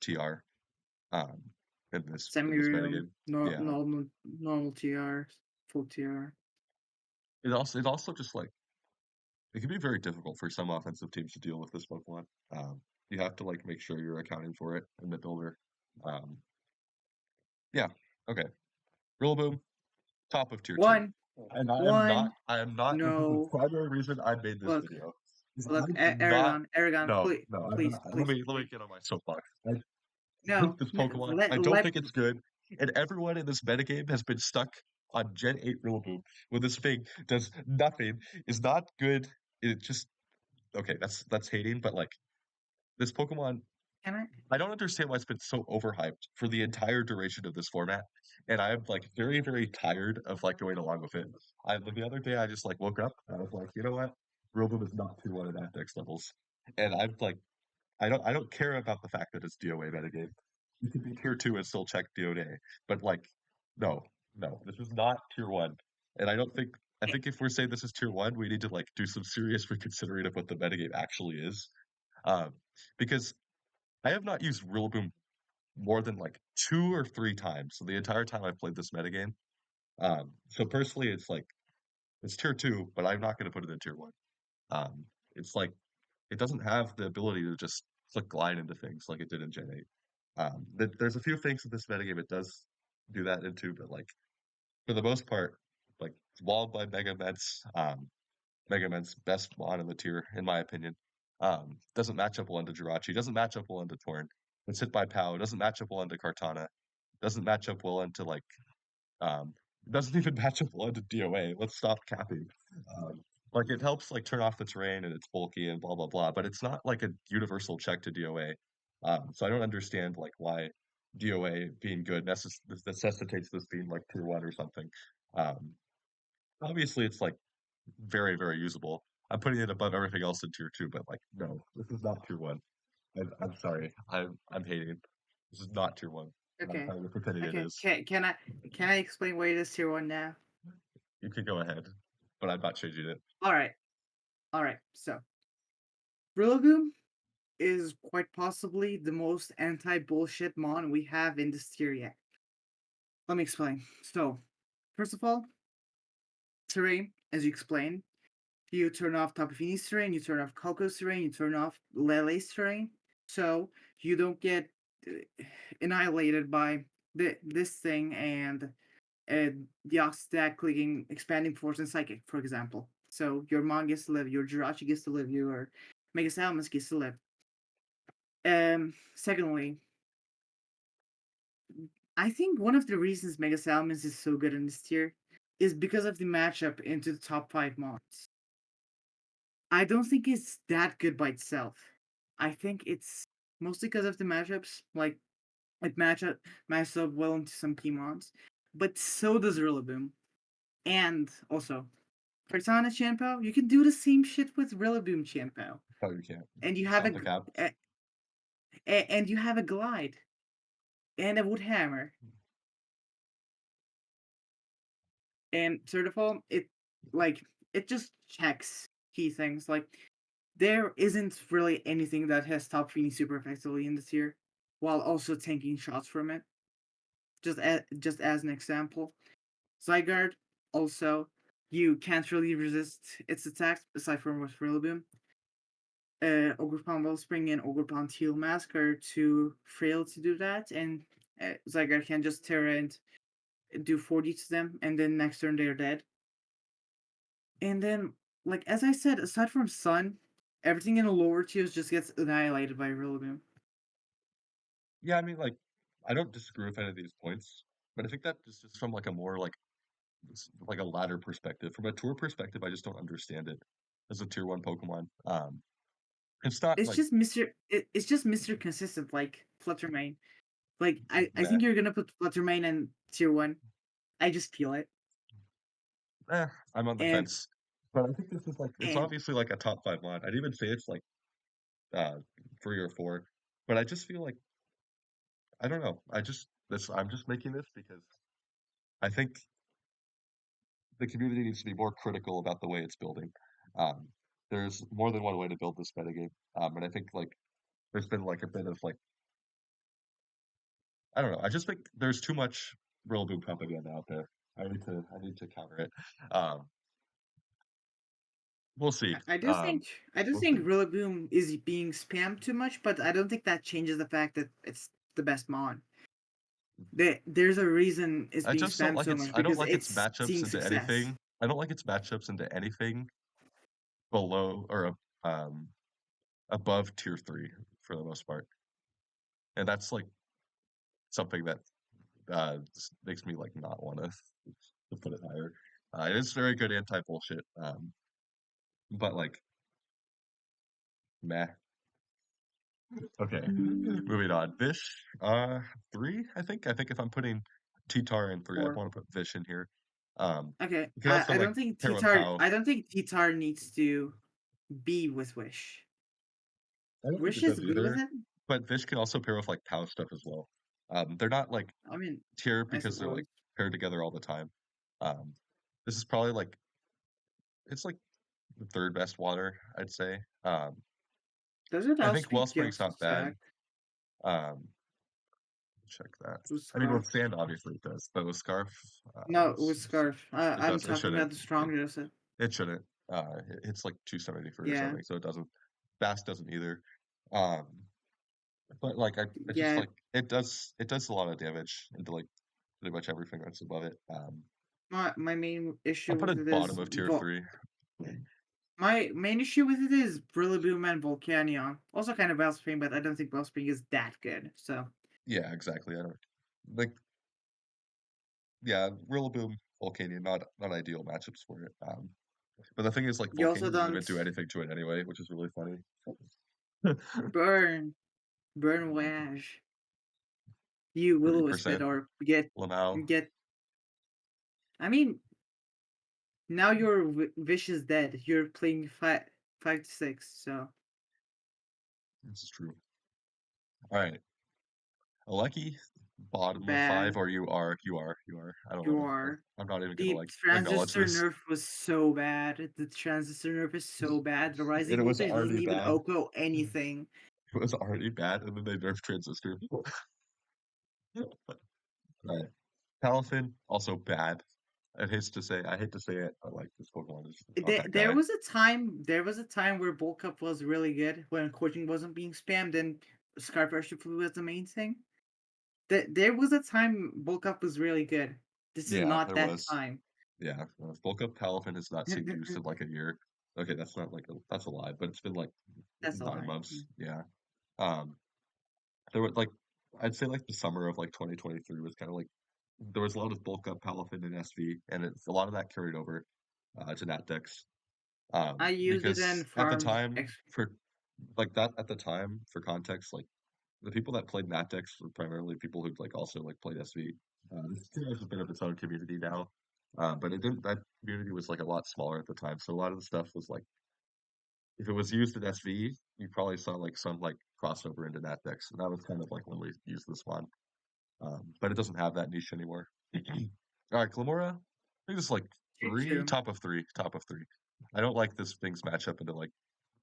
TR um in this semi-real, metagame. Yeah. normal TR, full TR. It also just like it can be very difficult for some offensive teams to deal with this Pokemon. You have to like make sure you're accounting for it in the builder. Um, yeah. Okay. Rillaboom, top of tier two. One, And one. I am not, this is the No, primary reason I made this look, video. Is I look, do not, Aragon, no, please, no, I'm please, not, please, let me please. get on my soapbox. I hate No, this no Pokemon. let I don't let think it's good. And everyone in this metagame has been stuck on Gen 8 Rillaboom when this thing does nothing, is not good. It just, okay, that's hating, but like, this Pokemon can I? I don't understand why it's been so overhyped for the entire duration of this format, and I'm like very, very tired of like going along with it. The other day I just like woke up and I was like, you know what, Rillaboom is not 2-1 at Natdex levels, and I'm like, I don't care about the fact that it's DOA metagame. You can be tier 2 and still check DOA, but like, no, no, this is not tier 1, and I don't think I think if we're saying this is tier 1, we need to like do some serious reconsidering of what the metagame actually is. Um, because I have not used Rillaboom more than like 2 or 3 times. So the entire time I've played this metagame. So personally, it's like it's tier 2, but I'm not going to put it in tier 1. Um, it's like it doesn't have the ability to just flick glide into things like it did in Gen 8. There's a few things in this metagame it does do that into, but like for the most part, like walled by Mega Mets, Mega Man's best mon in the tier, in my opinion. Doesn't match up well into Jirachi, doesn't match up well into Torn. It's hit by Pow, doesn't match up well into Kartana, doesn't match up well into like um doesn't even match up well into DOA. Let's stop capping. Um, like it helps like turn off the terrain and it's bulky and blah blah blah, but it's not like a universal check to DOA. So I don't understand like why DOA being good necessitates this being like tier 1 or something. Um, Obviously it's like very, very usable. I'm putting it above everything else in tier 2, but like, no, this is not tier 1. I'm sorry. I'm hating. This is not tier 1. And I'm Okay. kind of pretending it Okay. is. Can I explain why it is tier 1 now? You can go ahead, but I'm not changing it. All right. All right. So Rillaboom is quite possibly the most anti-bullshit mon we have in this tier yet. Let me explain. So, first of all, terrain, as you explained, you turn off Tapu Fini's terrain, you turn off Coco's terrain, you turn off Lele's terrain, so you don't get annihilated by this thing and Deoxys-Attack clicking Expanding Force and Psychic, for example. So your Mon gets to live, your Jirachi gets to live, your Mega Salamence gets to live. Secondly, I think one of the reasons Mega Salamence is so good in this tier is because of the matchup into the top 5 mons. I don't think it's that good by itself. I think it's mostly because of the matchups. Like it matches up well into some key mons, but so does Rillaboom. And also, Kartana Chien-Pao, you can do the same shit with Rillaboom Chien-Pao, No, you can't. and you have Stop the cap. and you have a glide and a wood hammer. And third of all, it just checks key things. Like there isn't really anything that has top Fini super effectively in this tier, while also tanking shots from it. Just as an example, Zygarde also you can't really resist its attacks aside from with Rillaboom. Ogerpon Wellspring and Ogerpon Teal Mask are too frail to do that, and Zygarde can just Terra and do 40 to them, and then next turn they're dead. And then, like as I said, aside from Sun, everything in the lower tiers just gets annihilated by Rillaboom. Yeah, I mean, like, I don't disagree with any of these points, but I think that is just from like a more like a ladder perspective. From a tour perspective, I just don't understand it as a tier 1 Pokemon. It's not like It's just Mr. Consistent, like Fluttermane. Like I meh. think you're gonna put Fluttermane in tier 1. I just feel it. Eh, I'm on the And fence. But I think this is like it's and obviously like a top 5 mod. I'd even say it's like uh 3 or 4. But I just feel like I don't know. I'm just making this because I think the community needs to be more critical about the way it's building. Um, there's more than one way to build this metagame. And I think like there's been like a bit of like I don't know. I just think there's too much Rillaboom propaganda out there. I need to counter it. Um, we'll see. I do We'll think see. Rillaboom is being spammed too much, but I don't think that changes the fact that it's the best mon. There's a reason it's I being just don't spammed like so its. much I don't because like its it's matchups seeing into success. anything. I don't like its matchups into anything below or um above tier 3 for the most part, and that's like something that just makes me like not want to put it higher. It is very good anti bullshit, but like meh. Okay, moving on. Vish, 3, I think. I think if I'm putting T-Tar in 3, I'd Or want to put Vish in here. Um, okay, you can also like pair with Pow. I don't think Titar needs to be with Wish. I don't think Wish it is does good with either, it. but Vish can also pair with like Pow stuff as well. They're not like I mean, tier I because they're suppose. like paired together all the time. Um, this is probably like it's like the third best water, I'd say. Does it I think outspeed Wellspring's not bad. Deoxys-Attack? Um, check that. With I mean, with Scarf? sand, obviously it does, but with Scarf, No, with Scarf. it I'm does. It talking shouldn't. about the strongest. It shouldn't. It's like 270 or Yeah, something, so it doesn't. Fast doesn't either. Um, but like I just yeah. like it does a lot of damage into like pretty much everything that's above it. My main I'll issue put with it it bottom is of tier 3. my main issue with it is Rillaboom and Volcanion. Also kind of Wellspring, but I don't think Wellspring is that good. So Yeah, exactly. I don't like. Yeah, Rillaboom, Volcanion, not ideal matchups for it. But the thing is, like, you also Volcanion doesn't don't even do anything to it anyway, which is really funny. burn Voyage. You will wisp it 30% or Lamau. get. I mean, now your wish is dead. You're playing 5 to 6, so This is true. All right. Alecki, bottom of 5, bad. or you are. I don't You want to. are. I'm not even gonna The like acknowledge transistor this. nerf was so bad. The transistor nerf is so bad. The And rising it was voltage doesn't already even bad. OHKO anything. It was already bad, and then they nerfed Transistor. Right. Palafin, also bad. I hate to say it, but like this Pokemon is not that There guy. was a time. There was a time where bulk up was really good when coaching wasn't being spammed and Scarf Airship Flu was the main thing. There was a time bulk up was really good. This is Yeah, not there that was. time. Yeah, bulk up Palafin has not seen use in like a year. Okay, that's not like that's a lie, but it's been like That's a 9 months. Yeah. Um, there were like I'd say like the summer of like 2023 was kind of like there was a lot of bulk up Palafin and SV, and it's a lot of that carried over to Natdex. I used it Because and at the farmed time for like that at the time for context, like the people that played Natdex were primarily people who'd like also like played SV. This has a bit of its own community now, but it didn't. That community was like a lot smaller at the time, so a lot of the stuff was like if it was used in SV, you probably saw like some like crossover into Natdex, and that was kind of like when we used this one. But it doesn't have that niche anymore. All right, Glamora. I think this is like Tier three, 2. top of three, top of three. I don't like this things match up into like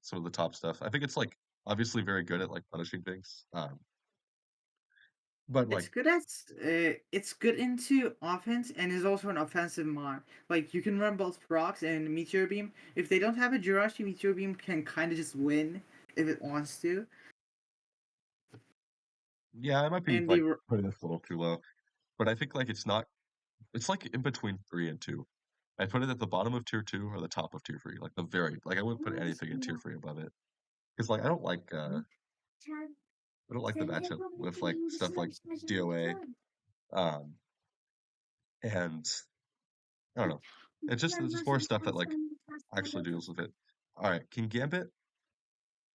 some of the top stuff. I think it's like obviously very good at like punishing things. But like It's good into offense and is also an offensive mod. Like you can run both rocks and Meteor Beam. If they don't have a Jirachi, Meteor Beam can kind of just win if it wants to. yeah, I might be And like putting this a little too low. But I think like it's not it's like in between 3 and 2. I put it at the bottom of tier 2 or the top of tier 3. Like the very like I wouldn't put anything in tier 3 above it. Because like I don't like the matchup with like stuff like DOA. Um and I don't know. It's just more stuff that like actually deals with it. All right, King Gambit.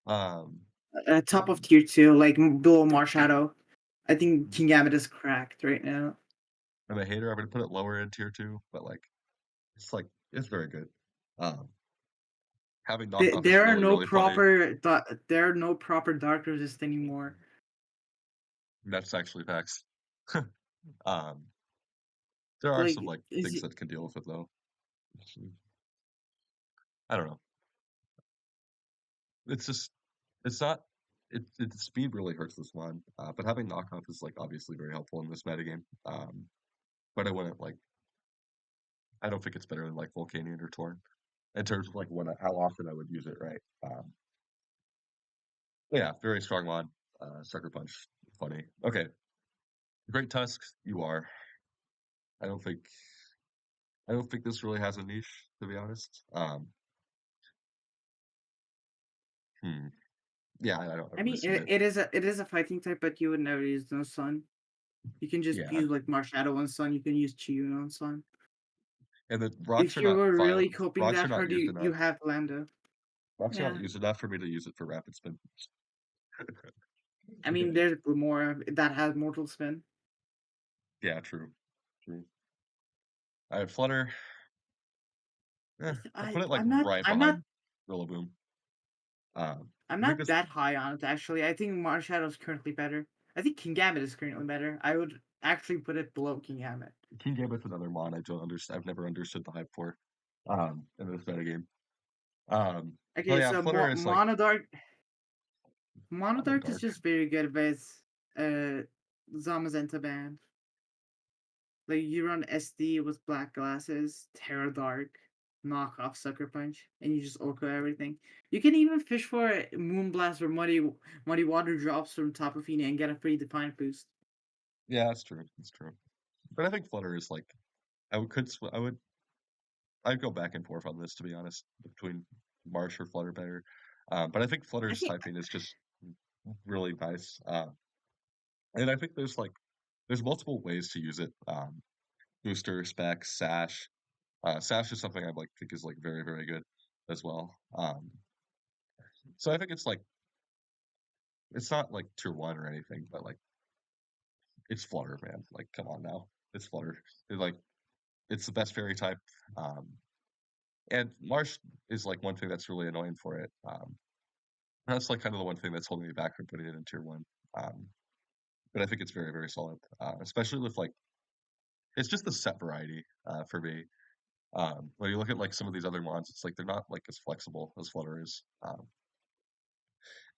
Um, top of tier 2, like below Marshadow. I think King Gambit is cracked right now. I'm a hater. I'm gonna put it lower in tier 2, but like it's very good. Um, having knockoff is There are really no really funny. there are no proper dark resist anymore. That's actually facts. Um, there are some Like like is things that can deal with it though. I don't know. It's just it's not. The speed really hurts this one, but having knockoff is like obviously very helpful in this metagame. But I wouldn't like. I don't think it's better than like Volcanion or Torn in terms of like how often I would use it, right? Yeah, very strong one. Sucker Punch, funny. Okay, Great Tusks, you are. I don't think I don't think this really has a niche, to be honest. Hmm. Yeah, I don't I really mean, see it. it is a fighting type, but you would never use no Sun. You can just Yeah, use like Marshadow on Sun. You can use Chiyun on Sun. and the rocks If are you not were really violent. coping Rocks are that not hard, used you enough. have Lando. Rocks are not Yeah, used enough for me to use it for rapid spin. I mean, Okay. there's more that has Mortal Spin. Yeah, true. True. I have Flutter. I put it like right behind Rillaboom. I'm I think not this that high on it actually. I think Marshadow is currently better. I think King Gambit is currently better. I would actually put it below King Gambit. King Gambit's another mon I don't understand. I've never understood the hype for. in this metagame. But Okay, yeah, so Flutter is like Mono Monodark is Dark. just very good with Zamazenta band. Like you run SD with black glasses, Terra Dark, knock off Sucker Punch, and you just Oko everything. You can even fish for Moonblast or Muddy Water drops from Tapu Fini and get a free Defiant boost. Yeah, that's true. That's true. But I think Flutter is like I'd go back and forth on this to be honest between Marsh or Flutter better. But I think I Flutter's think typing is just really nice. And I think there's multiple ways to use it. Booster, spec, sash. Sash is something I like think is like very, very good as well. So I think it's not like tier one or anything, but like it's Flutter, man. Like, come on now. It's Flutter. It's the best fairy type. Um, and Marsh is like one thing that's really annoying for it. That's like kind of the one thing that's holding me back from putting it in tier one. Um, but I think it's very, very solid. Especially with like it's just the set variety for me. When you look at like some of these other mods, it's like they're not like as flexible as Flutter is.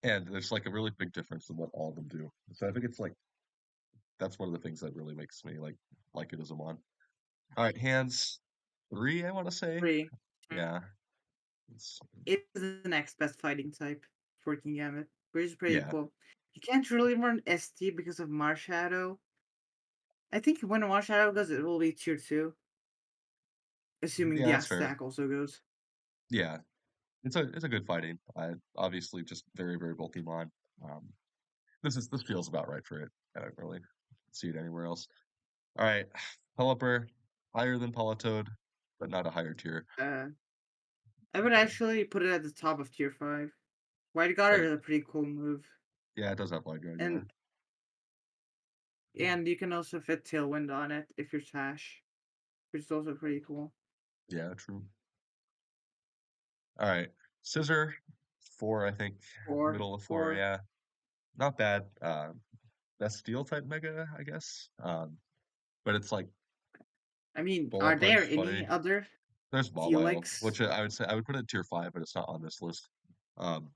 And there's like a really big difference in what all of them do. So I think it's like that's one of the things that really makes me like it as a mod. All right, hands three, I want to say. free. Yeah, it's, It is the next best fighting type for King Gambit, which is pretty yeah, cool. You can't really run ST because of Marshadow. I think when Marshadow goes, it will be tier 2, assuming yeah, the that's fair. Attack also goes. Yeah, it's a good fighting. Obviously just very very bulky mod. Um, this feels about right for it. I don't really see it anywhere else. All right, Pelipper higher than Politoed, but not a higher tier. Uh, I would actually put it at the top of tier 5. White Guard Wait, is a pretty cool move. yeah, it does have wide guard. Yeah, And you can also fit Tailwind on it if you're Tash, which is also pretty cool. yeah, true. All right, Scissor four, I think, Or middle of four. or Yeah, not bad. Best steel type mega, I guess. But it's like I mean, bullet are there punch any funny. other There's mobile, Felix? which I would say I would put it tier five, but it's not on this list. Um,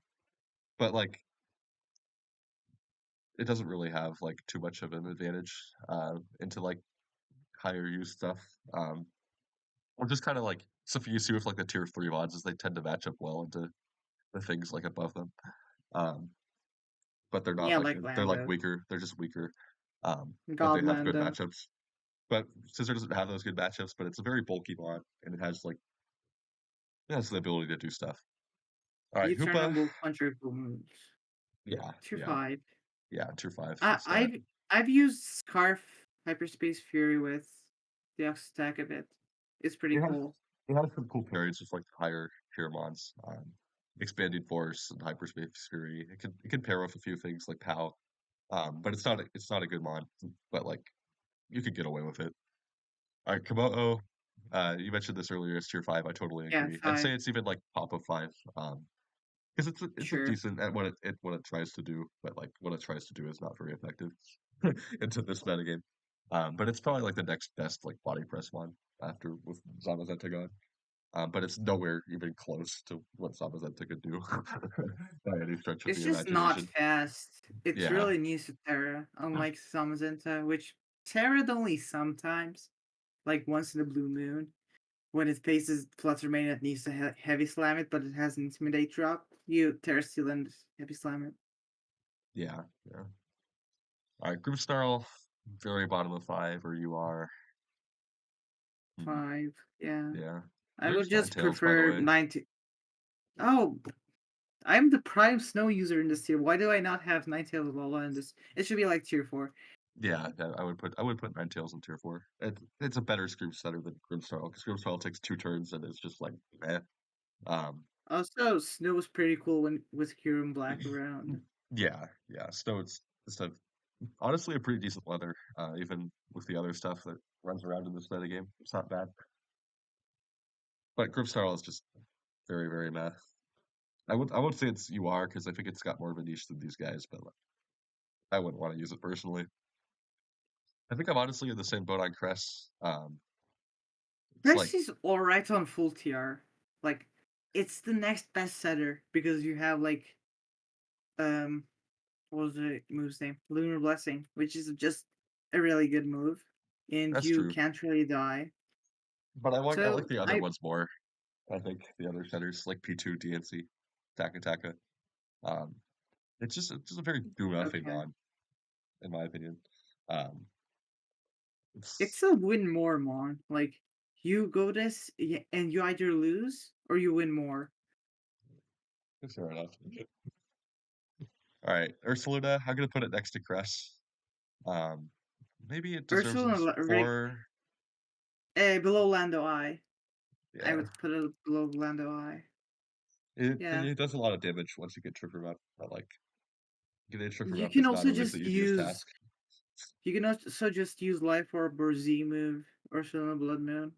but like it doesn't really have like too much of an advantage into like higher use stuff. Or just kind of like stuff you see with like the tier three mods is they tend to match up well into the things like above them. Um, but they're not Yeah, like like they're like Lando, weaker. They're just weaker. But they God have good Lando. matchups. But Scissor doesn't have those good matchups, but it's a very bulky mod and it has the ability to do stuff. All right, Eternal Hoopa. Wolf Puncher cool moves. Yeah, Tier yeah, 5. yeah. Tier five I, full stat. I've I've used Scarf Hyperspace Fury with Deoxys-Attack a bit. It's pretty It has cool. it has some cool parries with like higher tier mods. Expanded Force and Hyperspace Fury. It can pair with a few things like POW. But it's not a good mod. But like you could get away with it. All right, Komodo. You mentioned this earlier. It's tier five. I totally Yeah, agree. I'd 5. say it's even like top of five. Because it's a Sure. decent at what it tries to do, but like what it tries to do is not very effective into this metagame. But it's probably like the next best like body press one after with Zamazenta. But it's nowhere even close to what Zamazenta could do by any stretch of It's the just not imagination. fast. It's Yeah, really needs to Terra, unlike Samazenta, which Terra'd only sometimes, like once in a blue moon, when it faces Flutter Mane that needs to heavy slam it, but it has an Intimidate drop. You Terra Steel and heavy slam it. yeah, yeah. All right, Group Snarl, very bottom of five, or you are. Hmm, 5. Yeah. yeah. I would Where's just Ninetales, by the prefer way? 90. Oh, I'm the prime snow user in this tier. Why do I not have Ninetales Lola in this? It should be like tier 4. Yeah, I would put Ninetales in tier four. It's a better Scream setter than Grimmsnarl because Grimmsnarl takes two turns and it's just like eh. Um, Also, snow was pretty cool when with Kyurem Black around. yeah, yeah. Snow it's honestly a pretty decent weather, even with the other stuff that runs around in this metagame. It's not bad. But Grimmsnarl is just very, very meh. I would say it's UR because I think it's got more of a niche than these guys, but like, I wouldn't want to use it personally. I think I'm honestly in the same boat on Cress. It's like Percy's alright on full TR. Like, it's the next best setter because you have like um what was the move's name? Lunar Blessing, which is just a really good move. And that's you true. can't really die. But I like So the other I ones more. I think the other setters like P2, DNC, Taka. Um, it's just a very do nothing okay. mod, in my opinion. Um, it's It's a win more mon. Like you go this and you either lose or you win more. it's fair enough. All right, Ursaluna, I'm gonna put it next to Cress. Um, maybe it deserves Ursula rank four. below Lando I. I Yeah, would put it below Lando I. it Yeah. it does a lot of damage once you get triggered up. But like getting triggered You up can is not also always the just easiest task. use you can also just use Life Orb or Z move Ursula Blood Moon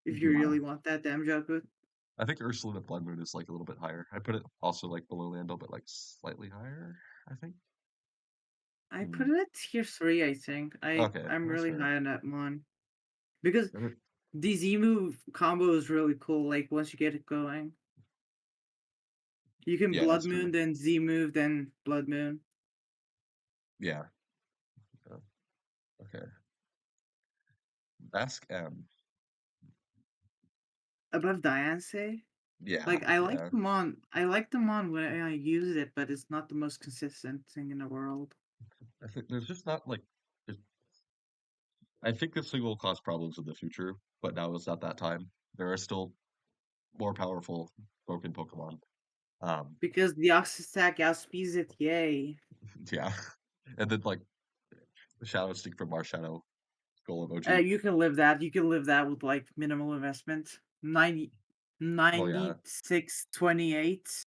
if you Yeah, really want that damage output. I think Ursaluna Blood Moon is like a little bit higher. I put it also like below Lando, but like slightly higher. I think. I put Hmm. it at tier 3, I think. Okay, I'm that's really fair. high on that mon. Because And the Z move combo is really cool, like once you get it going. You can yeah, Blood that's true. Moon, then Z move, then Blood Moon. Yeah. Yeah. Okay. Ask M. Above Diancie? Yeah, Like yeah. I like the mon when I use it, but it's not the most consistent thing in the world. I think there's just not like. there's- I think this thing will cause problems in the future, but now is not that time. There are still more powerful broken Pokemon. Um, Because the Deoxys-Attack outspeeds it, yay. yeah, and then like the Shadow Stick from Marshadow, Golem OG. You can live that. You can live that with like minimal investment. 90, Well, yeah, 9628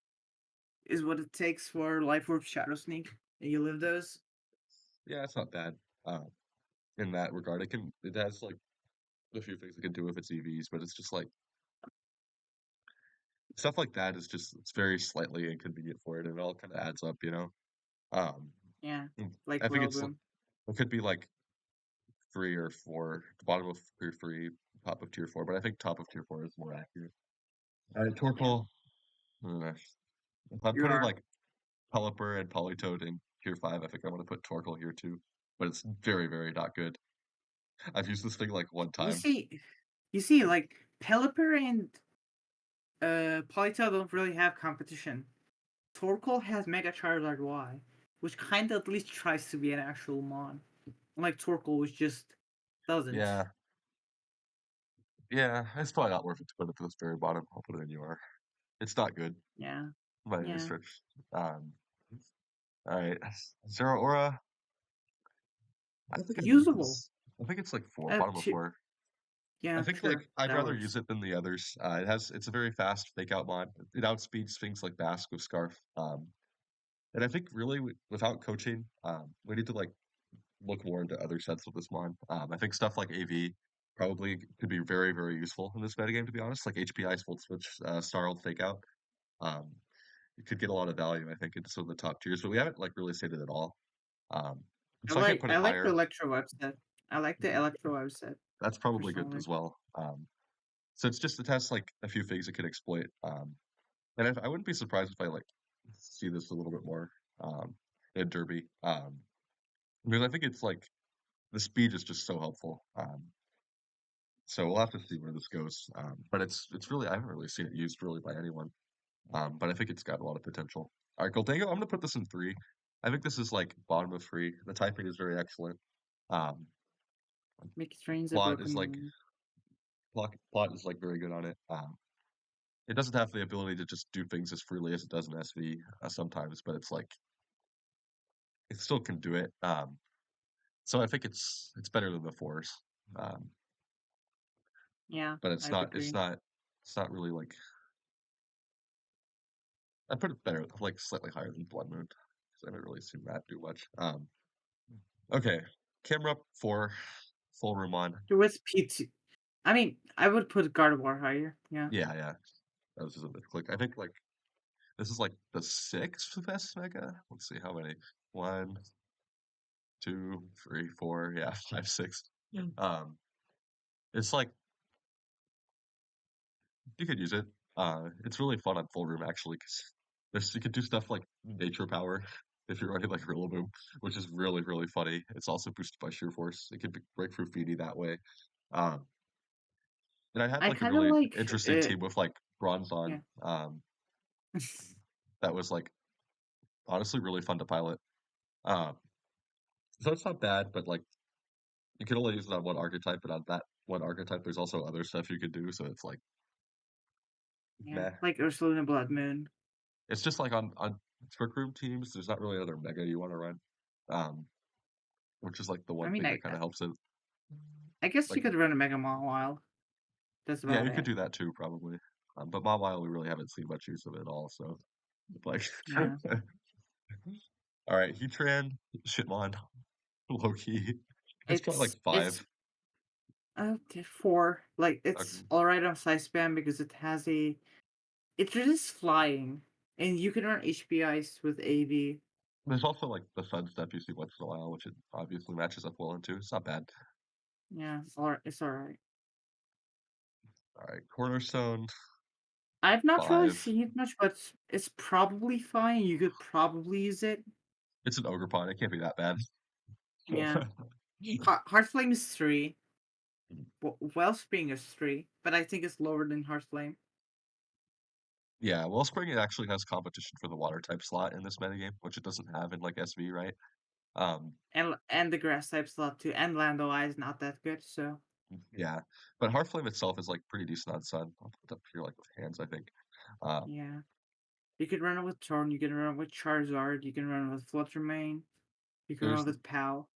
is what it takes for Life Orb Shadow Sneak. And you live those. yeah, it's not bad. In that regard, it has like a few things it can do with its EVs, but it's just like stuff like that is just it's very slightly inconvenient for it, and it all kind of adds up, you know. Um, Yeah, mm, like I think Rillaboom. it could be like 3 or 4, the bottom of tier 3, top of tier 4, but I think top of tier 4 is more accurate. Yeah, Torkoal, uh, if I'm you putting are. like Pelipper and Politoed in tier 5, I think I want to put Torkoal here too, but it's very, very not good. I've used this thing like one You time. see, you see, like Pelipper and Politoed don't really have competition. Torkoal has Mega Charizard Y, which kind of at least tries to be an actual Mon. Unlike Torkoal, which just doesn't. Yeah, yeah, it's probably not worth it to put it to this very bottom. I'll put it in UR. It's not good Yeah, by any yeah. stretch. Um, all right, Zero Aura. I don't think I'd use Usable. this. I think it's like four, Uh, bottom of t- 4. I yeah, think like sure. I'd That rather works. use it than the others. It's a very fast fake out mod. It outspeeds things like Bask with Scarf. And I think really without coaching, we need to like look more into other sets of this mod. I think stuff like AV probably could be very, very useful in this metagame, to be honest. Like HPI's Full Switch, Starled Fake Out. Um, you could get a lot of value, I think, into some of the top tiers, but we haven't like really stated it all. Um, so I can't put I it like the higher. Electro website. I like the Electro website That's probably good personally. as well. So it has like a few things it can exploit. And I wouldn't be surprised if I like see this a little bit more um, in Derby, because I think it's like the speed is just so helpful. So we'll have to see where this goes. But it's really I haven't really seen it used really by anyone. But I think it's got a lot of potential. All right, Goldango, I'm gonna put this in 3. I think this is like bottom of 3. The typing is very excellent. Um, Make trains a plot is broken like moon. plot is like very good on it. It doesn't have the ability to just do things as freely as it does in SV sometimes, but it's like it still can do it. So I think it's better than the 4s, um, Yeah, but I would agree. it's not really like I put it better, like slightly higher than Blood Moon because I haven't really seen that do much. Okay, camera 4, full room on. With PT. I mean, I would put Gardevoir higher. Yeah. Yeah, yeah, that was just a bit click. I think like this is like the 6th best mega. Let's see how many. 1, 2, 3, 4. Yeah, 5, 6. Mm. Um, it's like You could use it. It's really fun on full room actually, because you could do stuff like nature power if you're running like Rillaboom, which is really funny. It's also boosted by sheer force. It can break through Feedy that way. Um, and I had I like a kind of really like interesting team with like yeah. Bronzong, that was like honestly really fun to pilot. Um, so it's not bad, but like you can only use it on one archetype, but on that one archetype, there's also other stuff you could do. So it's like Yeah, meh. like Ursulina Blood Moon. It's just like on Trick Room teams, there's not really another mega you want to run, um, which is like the I one mean, thing that kind of helps it. I guess you Like, could run a Mega Mawile. That's yeah, about you could it. do that too, probably. But Mawile, we really haven't seen much use of it at all. So, like, Yeah, all right, Heatran, Shitmon, low key. It's probably like it's 5. okay, 4. Like it's Okay. all right on Psyspam because it has a it's just flying, and you can run HP Ice with AV. There's also like the Sun Step you see once in a while, which it obviously matches up well into. It's not bad. Yeah, it's all right. All right, Cornerstone, I've not really 5. seen it much, but it's probably fine. You could probably use it. It's an Ogre It can't be that bad. Yeah, Heartflame is 3. Wellspring is 3, but I think it's lower than Heartflame. Yeah, Wellspring it actually has competition for the water type slot in this metagame, which it doesn't have in like SV, right? Um, And the grass type slot too, and Lando Eye is not that good, so yeah, but Heartflame itself is like pretty decent on Sun. I'll put it up here like with hands, I think. Um, yeah. You can run it with Torn, you can run it with Charizard, you can run it with Fluttermane, you can run there's it with Pal.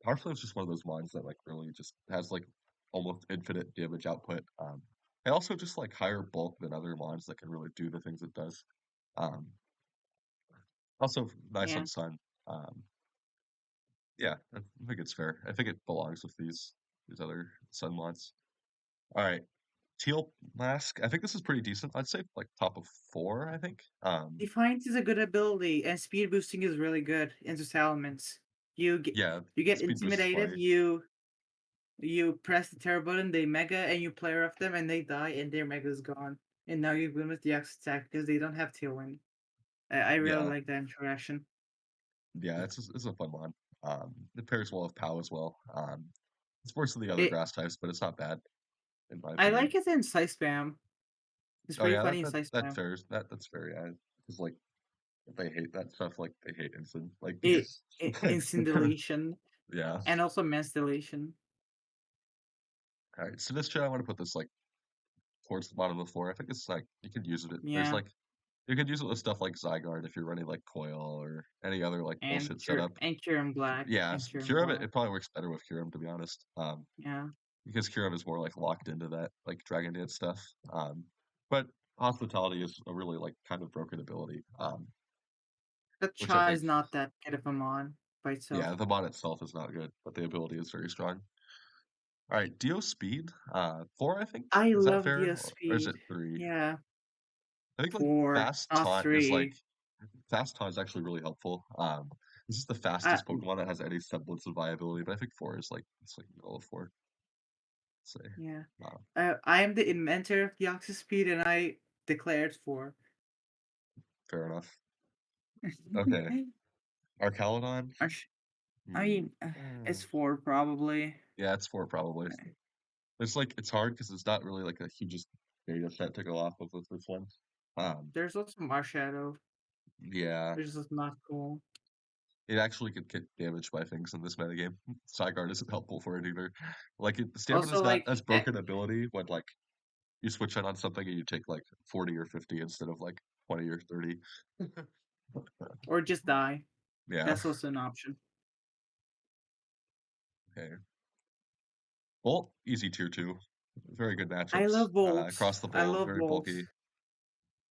Heartflame's just one of those mons that like really just has like almost infinite damage output. And also just like higher bulk than other mons that can really do the things it does. Um, also nice Yeah. on Sun. Um, yeah, I think it's fair. I think it belongs with these other Sun mons. All right. Teal Mask. I think this is pretty decent. I'd say like top of 4, I think. Defiance is a good ability, and speed boosting is really good into Salamence. You get Yeah, you get speed boost is intimidated, funny. you press the terror button, they mega, and you play off them, and they die, and their mega is gone. And now you win with the Deoxys-Attack because they don't have Tailwind. I really Yeah, like that interaction. yeah, it's a fun one. It pairs well with POW as well. It's worse than the other It grass types, but it's not bad in my I opinion. like it in Psyspam. It's Oh pretty yeah, funny in that Psyspam. fair. That's fair. Yeah, because like they hate that stuff. Like they hate instant. Like Incindilation yeah. and also Mass-Delation. All right, so this chat I want to put this like towards the bottom of the floor. I think it's like you could use it. There's Yeah, like you could use it with stuff like Zygarde if you're running like Coil or any other like bullshit setup. and Kyurem Black Yeah, and Kyurem Kyurem, Black. it probably works better with Kyurem, to be honest. Yeah, Because Kyurem is more like locked into that like Dragon Dance stuff. But Hospitality is a really like kind of broken ability. but Which I Cha think, is not that good of a mon by itself. yeah, the mod itself is not good, but the ability is very strong. All right, Dio Speed, 4, I think. I Is that love fair, the or is speed. it 3? Yeah, I think like 4, Fast not Taunt is like 3. Fast Taunt is actually really helpful. This is the I fastest Pokemon that has any semblance of viability, but I think 4 is like it's like middle of 4. Say, yeah. um, I am the inventor of the Speed, and I declared 4. fair enough. Okay, Arcaludon. Arch- I Hmm. mean, it's 4 probably. Yeah, it's 4 probably. It's like it's hard because it's not really like a huge data set to go off of with this one. Um, There's also Marshadow, yeah, which is not cool. it actually could get damaged by things in this metagame. Zygarde isn't helpful for it either. Like Stamina is Also, not as broken ability when like you switch in on something and you take like 40 or 50 instead of like 20 or 30. or just die. Yeah. That's also an option. Okay. Bolt, easy tier 2. Very good I matchups love Bolts. across the I board. love Very bulky. Bolts.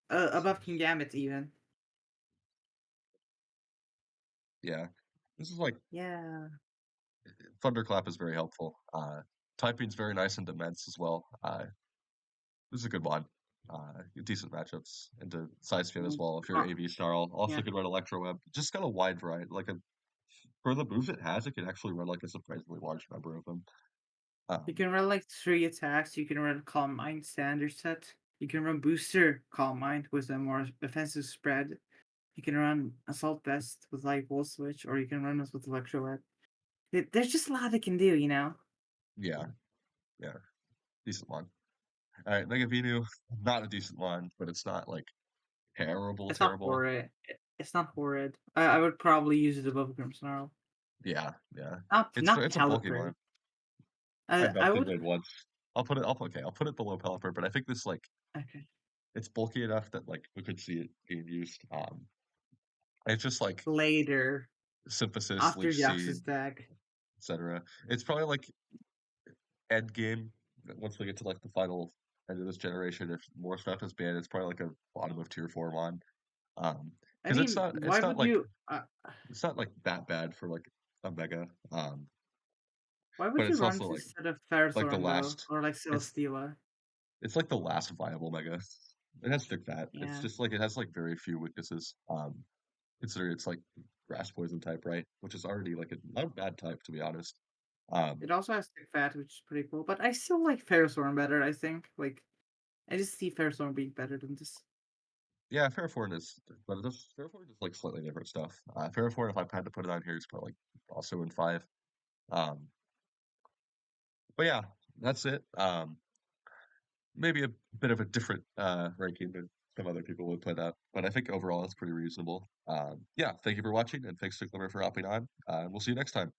Above Kingambit even. Yeah. This is like Yeah. Thunderclap is very helpful. Typing's very nice in Demence as well. This is a good one. Decent matchups into size fan as Mm, well. If you're uh, AV Snarl, also yeah. could run Electro Web. Just got a wide variety. For the moves it has, it can actually run like a surprisingly large number of them. You Um, can run like 3 attacks. You can run Calm Mind standard set. You can run Booster Calm Mind with a more offensive spread. You can run Assault Vest with like Volt Switch, or you can run this with Electroweb. There's just a lot they can do, you know? Yeah, yeah, decent one. All right, Mega Venu, not a decent one, but it's not like terrible, It's not terrible. horrid. It's not horrid. I would probably use it above Grimmsnarl. Yeah, yeah. Not It's a bulky Pelipper. one. I I bested would. Blade once. Okay, I'll put it below Pelipper, but I think this like Okay. it's bulky enough that like we could see it being used. It's just like Later. Synthesis, After Leech Seed, Deoxys-Attack. etc. It's probably like end game once we get to like the final end of this generation. If more stuff is banned, it's probably like a bottom of tier 4 one. I Because mean, why would you? it's not like that bad for like a mega. Why But would you it's run also this like instead of the Ferrothorn though, last. or like It's Celesteela? it's like the last viable mega. It has Stick Fat. It's Yeah. just like it has like very few weaknesses. Considering it's like grass poison type, right? Which is already like not a bad type to be honest. Um, It also has Stick Fat, which is pretty cool. But I still like Ferrothorn better. I think. Like, I just see Ferrothorn being better than this. yeah, Ferrothorn is, but Ferrothorn is like slightly different stuff. Ferrothorn, if I had to put it on here, is probably like also in 5. Um, but yeah, that's it. Maybe a bit of a different ranking than some other people would put up, but I think overall it's pretty reasonable. Yeah, thank you for watching, and thanks to Glimmer for hopping on. We'll see you next time.